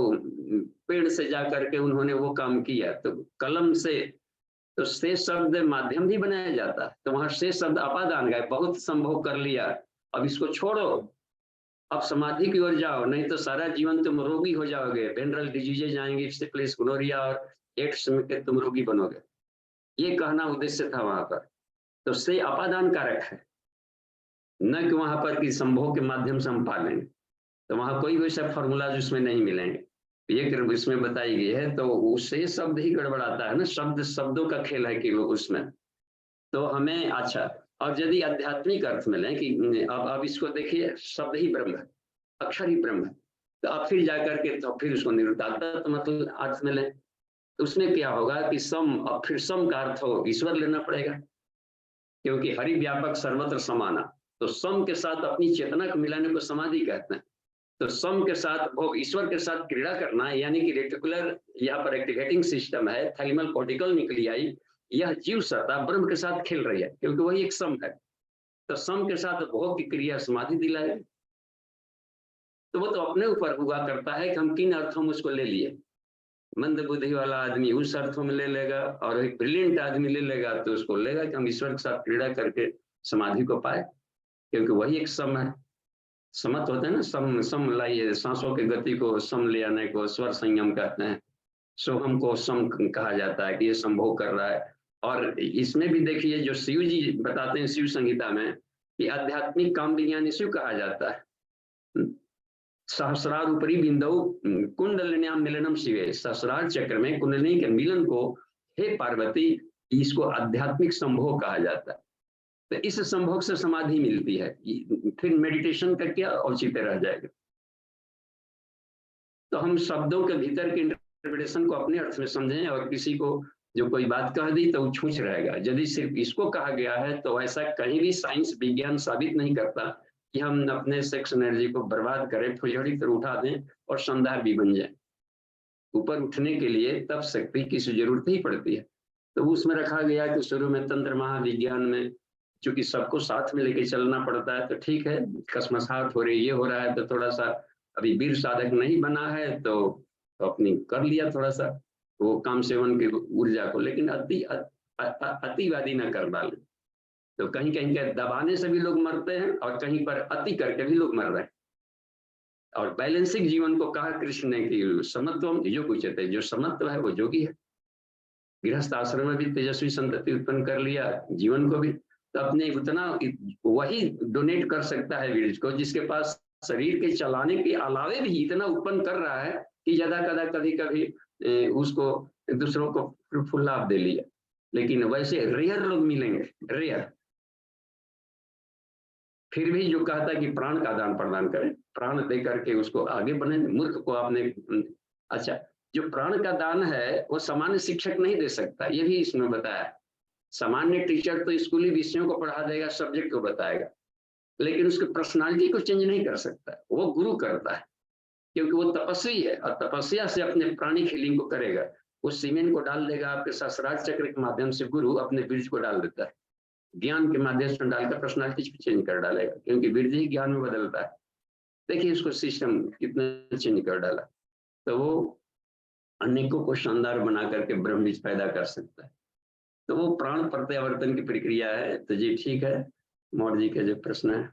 पेड़ से जा करके उन्होंने वो काम किया, तो कलम से, तो से शब्द माध्यम भी बनाया जाता है। तो वहां से शब्द अपादान गए, बहुत संभोग कर लिया, अब इसको छोड़ो, अब समाधि की ओर जाओ, नहीं तो सारा जीवन तुम रोगी हो जाओगे, वेनरल डिजीजेज आएंगे, सिफिलिस, गोनोरिया और एड्स में के तुम रोगी बनोगे। ये कहना उद्देश्य था वहां पर। तो से अपादान कारक है, न कि वहां पर कि संभोग के माध्यम से हम पा लेंगे। तो वहां कोई वैसा फॉर्मूला जिसमें नहीं मिलेंगे, ये इसमें बताई गई है। तो उससे शब्द ही गड़बड़ाता है ना, शब्दों का खेल है कि उसमें। तो हमें अच्छा, और यदि आध्यात्मिक अर्थ में लें कि अब इसको देखिए, शब्द ही ब्रह्म है, अक्षर ही ब्रह्म है, तो अब फिर जाकर के तो फिर उसको निरुदात्त मतलब अर्थ में लें, तो उसमें क्या होगा कि सम, अब फिर सम का अर्थ हो ईश्वर लेना पड़ेगा, क्योंकि हरि व्यापक सर्वत्र समाना। तो सम के साथ अपनी चेतना को मिलाने को समाधि कहते हैं। तो सम के साथ भोग, ईश्वर के साथ क्रीड़ा करना, यानी कि रेटिकुलर यहाँ पर एक्टिवेटिंग सिस्टम है, थैलेमल कॉर्टिकल निकली आई, यह जीव सत्ता ब्रह्म के साथ खेल रही है, क्योंकि वही एक सम है। तो सम के साथ भोग की क्रिया समाधि दिलाए, तो वो तो अपने ऊपर हुआ करता है कि हम किन अर्थों में उसको ले लिए। मंद बुद्धि वाला आदमी उस अर्थों में ले लेगा, और एक ब्रिलियंट आदमी ले लेगा तो उसको लेगा कि हम ईश्वर के साथ क्रीड़ा करके समाधि को पाए, क्योंकि वही एक सम है। समत होते हैं ना, सम लाइए, सांसों की गति को सम ले आने को स्वर संयम कहते हैं। सोहम को सम कहा जाता है कि ये संभोग कर रहा है। और इसमें भी देखिए, जो शिव जी बताते हैं शिव संहिता में, कि आध्यात्मिक काम विज्ञान शिव कहा जाता है। सहस्रार उपरी बिंदु कुंडलिन्याम मिलनम शिवे, सहस्रार चक्र में कुंडलिनी के मिलन को, हे पार्वती, इसको आध्यात्मिक संभोग कहा जाता है। तो इस संभोग से समाधि मिलती है, फिर मेडिटेशन का क्या औचित्य रह जाएगा। तो हम शब्दों के भीतर की इंटरप्रिटेशन को अपने अर्थ में समझें, और किसी को जो कोई बात कह दी तो वो छूछ रहेगा। यदि सिर्फ इसको कहा गया है तो ऐसा कहीं भी साइंस विज्ञान साबित नहीं करता कि हम अपने सेक्स एनर्जी को बर्बाद करें, फुलझड़ी पर उठा दें और शानदार भी बन जाए। ऊपर उठने के लिए तब शक्ति की जरूरत ही पड़ती है। तो उसमें रखा गया कि शुरू में तंत्र महाविज्ञान में चूंकि सबको साथ में लेके चलना पड़ता है, तो ठीक है, कसमसाहट हो रही, ये हो रहा है, तो थोड़ा सा अभी वीर साधक नहीं बना है तो अपनी कर लिया थोड़ा सा वो काम सेवन की ऊर्जा को, लेकिन अतिवादी ना कर डाले। तो कहीं कहीं के दबाने से भी लोग मरते हैं और कहीं पर अति करके भी लोग मर रहे हैं। और बैलेंसिंग जीवन को कहा कृष्ण ने कि समत्वम जो कुछ है, जो समत्व है वो जोगी है। गृहस्थ आश्रम में भी तेजस्वी संतति उत्पन्न कर लिया, जीवन को भी तो अपने उतना वही डोनेट कर सकता है वीर को जिसके पास शरीर के चलाने के अलावे भी इतना उत्पन्न कर रहा है कि ज्यादा कदा कभी कभी उसको दूसरों को फ्रूटफुल लाभ दे लिया। लेकिन वैसे रेयर लोग मिलेंगे, रेयर। फिर भी जो कहता है कि प्राण का दान प्रदान करें, प्राण दे करके उसको आगे बढ़े। मूर्ख को आपने अच्छा, जो प्राण का दान है वो सामान्य शिक्षक नहीं दे सकता, ये भी इसमें बताया। सामान्य टीचर तो स्कूली विषयों को पढ़ा देगा, सब्जेक्ट को बताएगा, लेकिन उसकी पर्सनालिटी को चेंज नहीं कर सकता, वो गुरु करता है, क्योंकि वो तपस्वी है और तपस्या से अपने प्राणिक हीलिंग को करेगा। वो सीमेंट को डाल देगा आपके सहस्रार चक्र के माध्यम से, गुरु अपने बीज को डाल देता है, ज्ञान के माध्यम से डालकर पर्सनालिटी चेंज कर डालेगा, क्योंकि बीज ही ज्ञान में बदलता है। देखिए उसको सिस्टम कितना चेंज कर डाला। तो वो अनेकों को शानदार बना करके ब्रह्म बीज पैदा कर सकता है। तो वो प्राण प्रत्यावर्तन की प्रक्रिया है। तो जी ठीक है, मौर्य जी का जो प्रश्न है।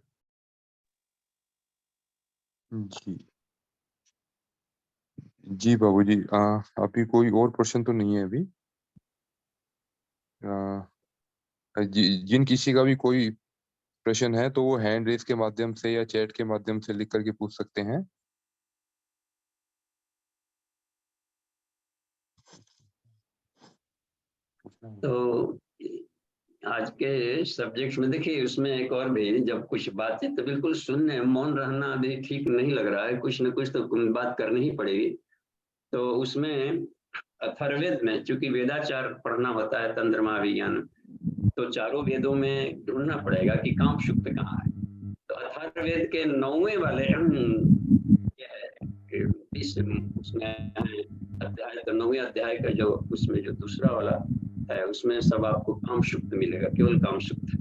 जी जी बाबूजी, अभी कोई और प्रश्न तो नहीं है अभी। जिन किसी का भी कोई प्रश्न है तो वो हैंड रेज के माध्यम से या चैट के माध्यम से लिख करके पूछ सकते हैं। तो आज के सब्जेक्ट में देखिए, उसमें एक और भी, जब कुछ बातें तो बिल्कुल शून्य, मौन रहना अभी ठीक नहीं लग रहा है, कुछ न कुछ तो बात करनी ही पड़ेगी। तो उसमें अथर्ववेद में चूंकि वेदाचार पढ़ना होता है तंत्र महाविज्ञान, तो चारों वेदों में ढूंढना पड़ेगा कि काम शुक्त कहाँ है। तो अथर्ववेद के 9वें वाले उसमें अध्याय, तो 9वें अध्याय का जो उसमें जो दूसरा वाला है, उसमें सब आपको काम शुक्त मिलेगा, केवल काम शुक्त।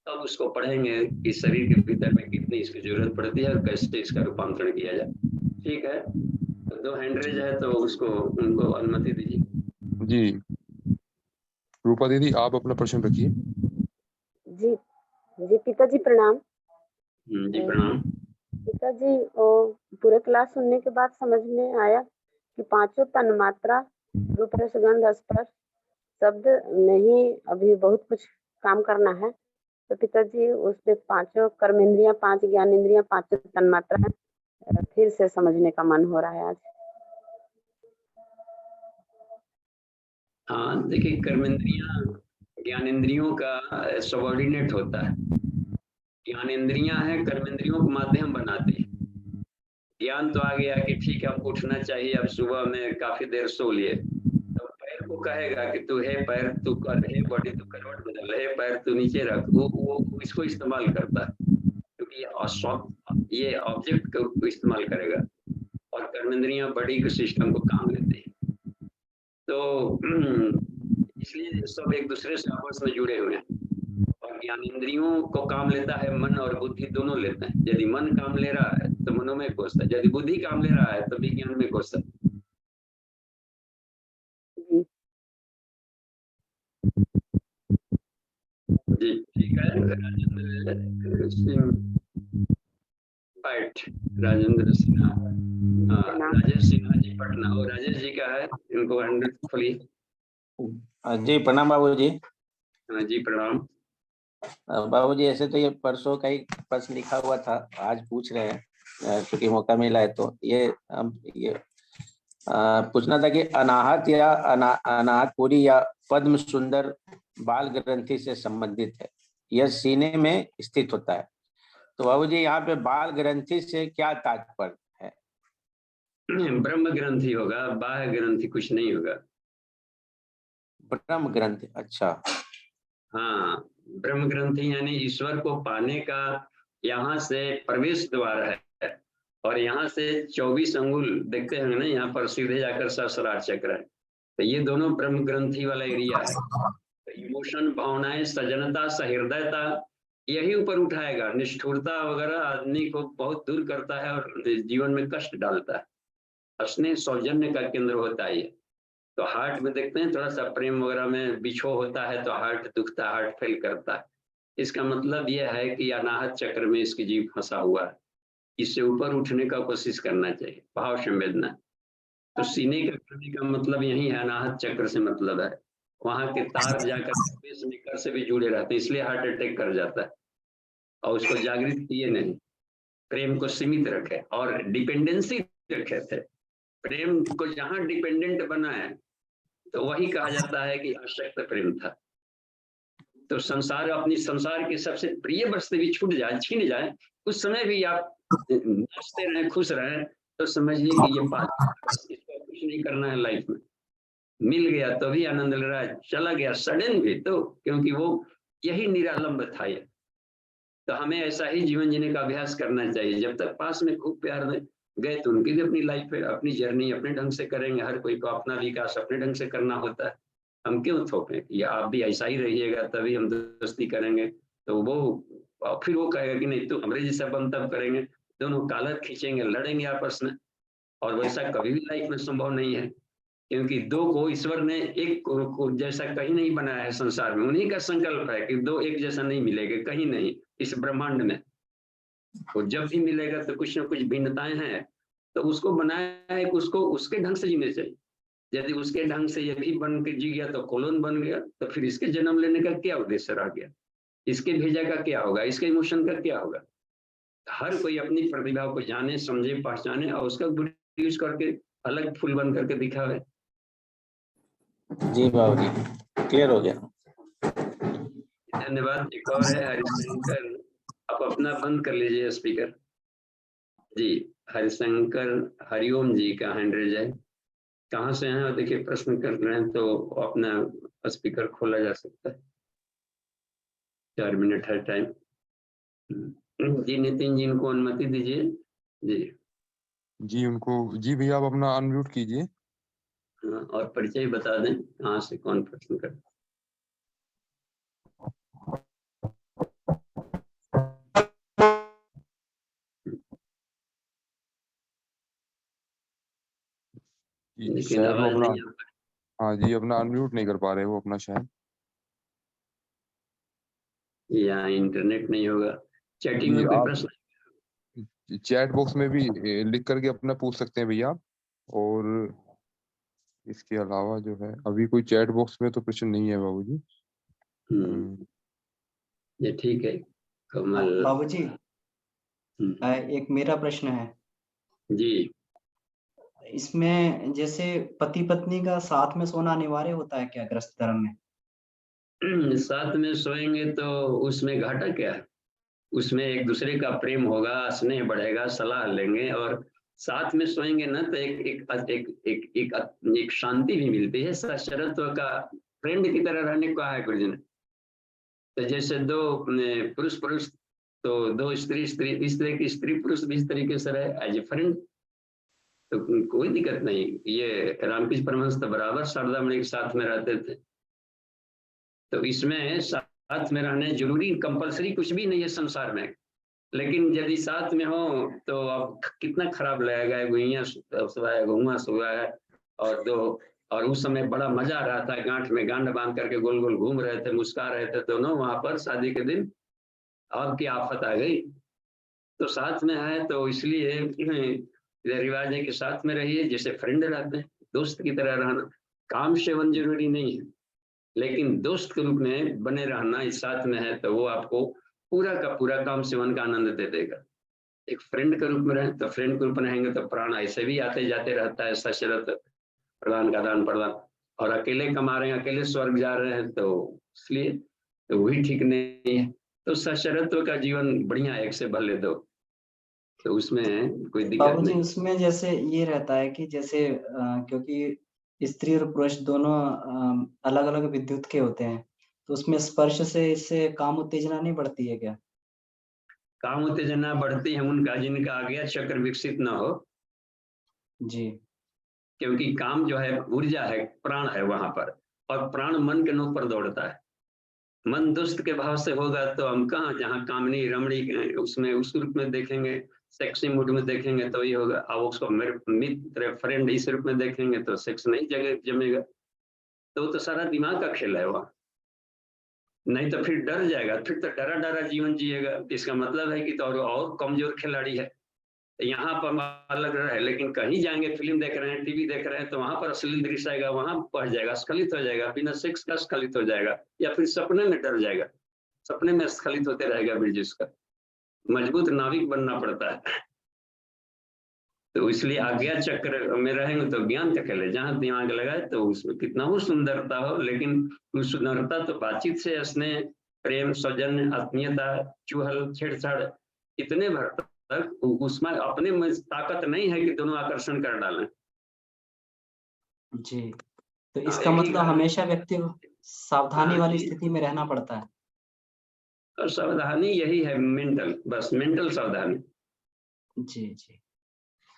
तब उसको पढ़ेंगे कि शरीर के भीतर में कितनी इसकी जरूरत पड़ती है और कैसे इसका रूपांतरण किया जाए। ठीक है, तो 2 हैंड रेज है, तो उसको उनको अनुमति दीजिए। जी रूपा दीदी, आप अपना प्रश्न रखिए। जी जी पिताजी प्रणाम। जी प्रणाम। पिताजी पूरे क्लास सुनने के बाद समझ में आया कि पांचों तन्मात्रा रूप रस गंध स्पर्श शब्द नहीं, अभी बहुत कुछ काम करना है। तो पिताजी उसमें पांचों कर्मेंद्रियां, 5 ज्ञानेंद्रियां, 5 तन्मात्रा फिर से समझने का मन हो रहा है आज। हाँ देखिए, कर्मेंद्रियां ज्ञानेंद्रियों का सबऑर्डिनेट होता है। ज्ञानेंद्रियां हैं, कर्मेंद्रियों को माध्यम बनाती है। ज्ञान तो आ गया कि ठीक है हमको उठना चाहिए, अब सुबह में काफी देर सो लिए, तो पैर को कहेगा कि तू है पैर तू कर, हे बॉडी तू करवट बदल, हे पैर तू नीचे रख, वो इसको इस्तेमाल करता है, क्योंकि ये ऑब्जेक्ट को इस्तेमाल करेगा, और कर्मेंद्रियां बॉडी के सिस्टम को काम लेते हैं। तो इसलिए सब एक दूसरे से आपस में जुड़े हुए हैं। और ज्ञानेंद्रियों को काम लेता है मन और बुद्धि, दोनों लेते हैं। यदि मन काम ले रहा है तो मनो में घुसता है, यदि बुद्धि काम ले रहा है तो विज्ञान में घुसता है। जी ठीक है, राजेंद्र सिंह पाइट, राजेंद्र सिन्हा, राजेश सिन्हा जी पटना, और राजेश जी का है, इनको 100 खोलिए। जी प्रणाम बाबू जी। जी प्रणाम। बाबू जी, ऐसे तो ये परसों का ही प्रश्न लिखा हुआ था, आज पूछ रहे हैं क्योंकि मौका मिला है। तो ये पूछना था कि अनाहत या अनाहतपुरी या पद्म सुंदर बाल ग्रंथि से संबंधित है, यह सीने में स्थित होता है। तो बाबू जी यहाँ पे बाल ग्रंथि से क्या तात्पर्य है? ब्रह्म ग्रंथि होगा, बाह्य ग्रंथि कुछ नहीं होगा। ब्रह्म ग्रंथि, अच्छा। हाँ, ब्रह्म ग्रंथि यानी ईश्वर को पाने का यहाँ से प्रवेश द्वार है, और यहाँ से 24 अंगुल देखते हैं ना, यहाँ पर सीधे जाकर सहस्रार चक्र है, तो ये दोनों ब्रह्म ग्रंथि वाला एरिया है। तो इमोशन, भावनाएं, सजनता, सहृदयता, यही ऊपर उठाएगा। निष्ठुरता वगैरह आदमी को बहुत दूर करता है और जीवन में कष्ट डालता है। स्नेह सौजन्य का केंद्र होता है ये। तो हार्ट में देखते हैं थोड़ा सा प्रेम वगैरह में बिछो होता है तो हार्ट दुखता, हार्ट फेल करता है। इसका मतलब यह है कि अनाहत चक्र में इसकी जीव फंसा हुआ है। इससे ऊपर उठने का कोशिश करना चाहिए, भाव संवेदना। तो सीने का करने का मतलब यही है, अनाहत चक्र से मतलब है। वहां के तार जाकर पेसमेकर से भी जुड़े रहते हैं, इसलिए हार्ट अटैक कर जाता है। और उसको जागृत किए नहीं, प्रेम को सीमित रखे और डिपेंडेंसी रखे थे। प्रेम को जहां डिपेंडेंट बना है तो वही कहा जाता है कि अशक्त प्रेम था। तो संसार, अपनी संसार की सबसे प्रिय वस्तु भी छूट जाए, छीन जाए, उस समय भी आप नाचते रहें, खुश रहें, तो समझिए कि ये बात, इसको कुछ नहीं करना है लाइफ में। मिल गया तो भी आनंद ले रहा है, चला गया सडन भी तो, क्योंकि वो यही निरालंब था ये। तो हमें ऐसा ही जीवन जीने का अभ्यास करना चाहिए। जब तक पास में खूब प्यार में गए तो उनकी भी अपनी लाइफ है, अपनी जर्नी अपने ढंग से करेंगे। हर कोई को अपना विकास अपने ढंग से करना होता है। हम क्यों थोपें, या आप भी ऐसा ही रहिएगा तभी हम दोस्ती करेंगे। तो वो फिर वो कहेगा कि नहीं, तो हमारे जैसा बन तब करेंगे। दोनों कालर खींचेंगे, लड़ेंगे आपस में, और वैसा कभी भी लाइफ में संभव नहीं है। क्योंकि दो को ईश्वर ने एक को जैसा कहीं नहीं बनाया है संसार में। उन्हीं का संकल्प है कि दो एक जैसा नहीं मिलेगा कहीं नहीं इस ब्रह्मांड में। तो जब भी मिलेगा तो कुछ ना कुछ भिन्नताएं हैं, तो उसको बनाया है, उसको उसके ढंग से जीने चाहिए। यदि उसके ढंग से ये भी बन के जी गया तो कॉलोन बन गया, तो फिर इसके जन्म लेने का क्या उद्देश्य रह गया? इसके भेजा का क्या होगा? इसके इमोशन का क्या होगा? हर कोई अपनी प्रतिभा को जाने, समझे, पहचाने और उसका यूज करके अलग फूल बन करके दिखावे। जी बाबू जी, क्लियर हो गया। धन्यवाद। एक और है हरिशंकर, आप अपना बंद कर लीजिए स्पीकर जी। हरिशंकर हरिओम जी का हैंड रेज है। कहाँ से हैं? और देखिए प्रश्न कर रहे हैं तो अपना स्पीकर खोला जा सकता है। 4 मिनट है टाइम जी। नितिन जी, इनको अनुमति दीजिए जी। जी उनको, जी भैया आप अपना अनम्यूट कीजिए। हाँ, और परिचय बता दें, कहाँ से कौन प्रश्न कर। लेकिन शायद वो आवाज अपना, नहीं आ पा हाँ जी, अपना अनम्यूट नहीं कर पा रहे वो अपना शायद, रही, या इंटरनेट नहीं होगा। चैटिंग जी में कोई आप प्रश्न? चैट बॉक्स में भी लिख करके अपना पूछ सकते हैं भैया। और इसके अलावा जो है अभी कोई चैट बॉक्स में तो प्रश्न नहीं है बाबूजी। ये ठीक है। कमल बाबूजी, एक मेरा प्रश्न है जी। इसमें, जैसे पति पत्नी का साथ में सोना अनिवार्य होता है क्या गृहस्थ धर्म में? साथ में सोएंगे तो उसमें घाटा क्या है? उसमें एक दूसरे का प्रेम होगा, स्नेह बढ़ेगा, सलाह लेंगे, और साथ में सोएंगे ना तो एक एक एक एक एक, एक शांति भी मिलती है। सशरत्व का फ्रेंड की तरह रहने को कहा है गुरु जी ने। तो जैसे दो पुरुष पुरुष, तो दो स्त्री स्त्री, इस तरह की स्त्री पुरुष भी इस तरीके से रहे एज ए फ्रेंड, तो कोई दिक्कत नहीं। ये रामकृष्ण परमहंस तो बराबर शारदा मणि के साथ में रहते थे। तो इसमें साथ में रहने जरूरी कंपलसरी कुछ भी नहीं है संसार में। लेकिन यदि साथ में हो तो अब कितना खराब लगेगा, गुइया सुबह है, गुआ सुबह है, और दो, और उस समय बड़ा मजा आ रहा था, गांठ में गांड बांध करके गोल गोल घूम रहे थे, मुस्कुरा रहे थे दोनों वहां पर शादी के दिन। अब की आफत आ गई। तो साथ में है तो इसलिए रिवाज है कि साथ में रहिए, जैसे फ्रेंड रहते हैं, दोस्त की तरह रहना। काम सेवन जरूरी नहीं है, लेकिन दोस्त के रूप में बने रहना इस साथ में है तो वो आपको पूरा का पूरा काम सेवन का आनंद दे देगा। एक फ्रेंड के रूप में रहे तो फ्रेंड के रूप में रहेंगे तो प्राण ऐसे भी आते जाते रहता है, सशरत प्रदान का दान प्रदान। और अकेले कमा रहे हैं, अकेले स्वर्ग जा रहे हैं, तो इसलिए तो वही ठीक नहीं है। तो सशरत्व का जीवन बढ़िया, एक से भले दो। तो उसमें कोई दिक्कत बाबूजी नहीं। उसमें जैसे ये रहता है कि जैसे क्योंकि स्त्री और पुरुष दोनों अलग अलग विद्युत के होते हैं, तो उसमें स्पर्श से इससे काम उत्तेजना नहीं बढ़ती है क्या? काम उत्तेजना बढ़ती है उनका जिनका आज्ञा चक्र विकसित न हो, जी क्योंकि काम जो है ऊर्जा है, प्राण है वहां पर, और प्राण मन के नोक पर दौड़ता है। मन दुष्ट के भाव से होगा तो हम कहाँ, जहाँ कामनी रमणी उसमें उस रूप में देखेंगे, सेक्सी मूड में देखेंगे तो ये होगा। अब उसको मेरे मित्र फ्रेंड इस रूप में देखेंगे तो सेक्स नहीं जगह जमेगा। तो वो तो सारा दिमाग का खेल है वहाँ। नहीं तो फिर डर जाएगा, फिर तो डरा डरा जीवन जिएगा। इसका मतलब है कि तो और कमजोर खिलाड़ी है। यहाँ पर हम अलग रहे, लेकिन कहीं जाएंगे, फिल्म देख रहे हैं, टीवी देख रहे हैं, तो वहां पर अश्लील दृश्य आएगा, वहां बढ़ जाएगा, स्खलित हो जाएगा, बिना सेक्स का स्खलित हो जाएगा, या फिर सपने में डर जाएगा, सपने में स्खलित होते रहेगा ब्रिजेश का। मजबूत नाविक बनना पड़ता है। तो इसलिए आज्ञा चक्र में रहेंगे तो ज्ञान का खेल है, जहां दिमाग लगाए तो उसमें कितना हो सुंदरता हो, लेकिन उस सुंदरता तो बातचीत से, स्नेह प्रेम सौजन्य आत्मीयता चुहल छेड़छाड़ इतने भर तक उसमें अपने में ताकत नहीं है कि दोनों आकर्षण कर डालें। जी, तो इसका एक ही मतलब घर में, हमेशा व्यक्ति को सावधानी हाँ वाली जी, स्थिति में रहना पड़ता है। और सावधानी यही है मेंटल, बस मेंटल सावधानी। जी जी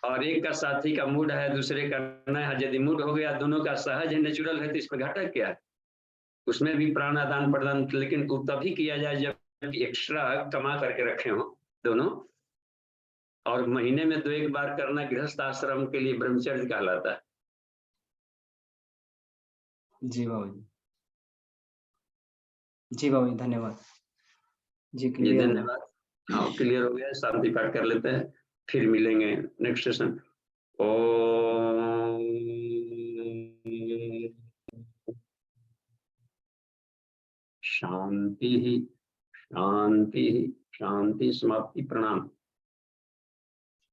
और एक का साथी का मूड है, दूसरे का नहीं है, यदि मूड हो गया दोनों का सहज है, नेचुरल है, तो इसमें घाटा क्या है? उसमें भी प्राण आदान प्रदान, लेकिन वो तभी किया जाए जब एक्स्ट्रा कमा करके रखे हो दोनों। और महीने में 2 एक बार करना गृहस्थ आश्रम के लिए ब्रह्मचर्य कहलाता है। जी बाबूजी, जी बाबूजी धन्यवाद। जी जी क्लियर हुआ। धन्यवाद। हाँ क्लियर हो गया, शांति पाठ कर लेते हैं, फिर मिलेंगे नेक्स्ट सेशन। ओम शांति, शांति, शांति। समाप्ति। प्रणाम।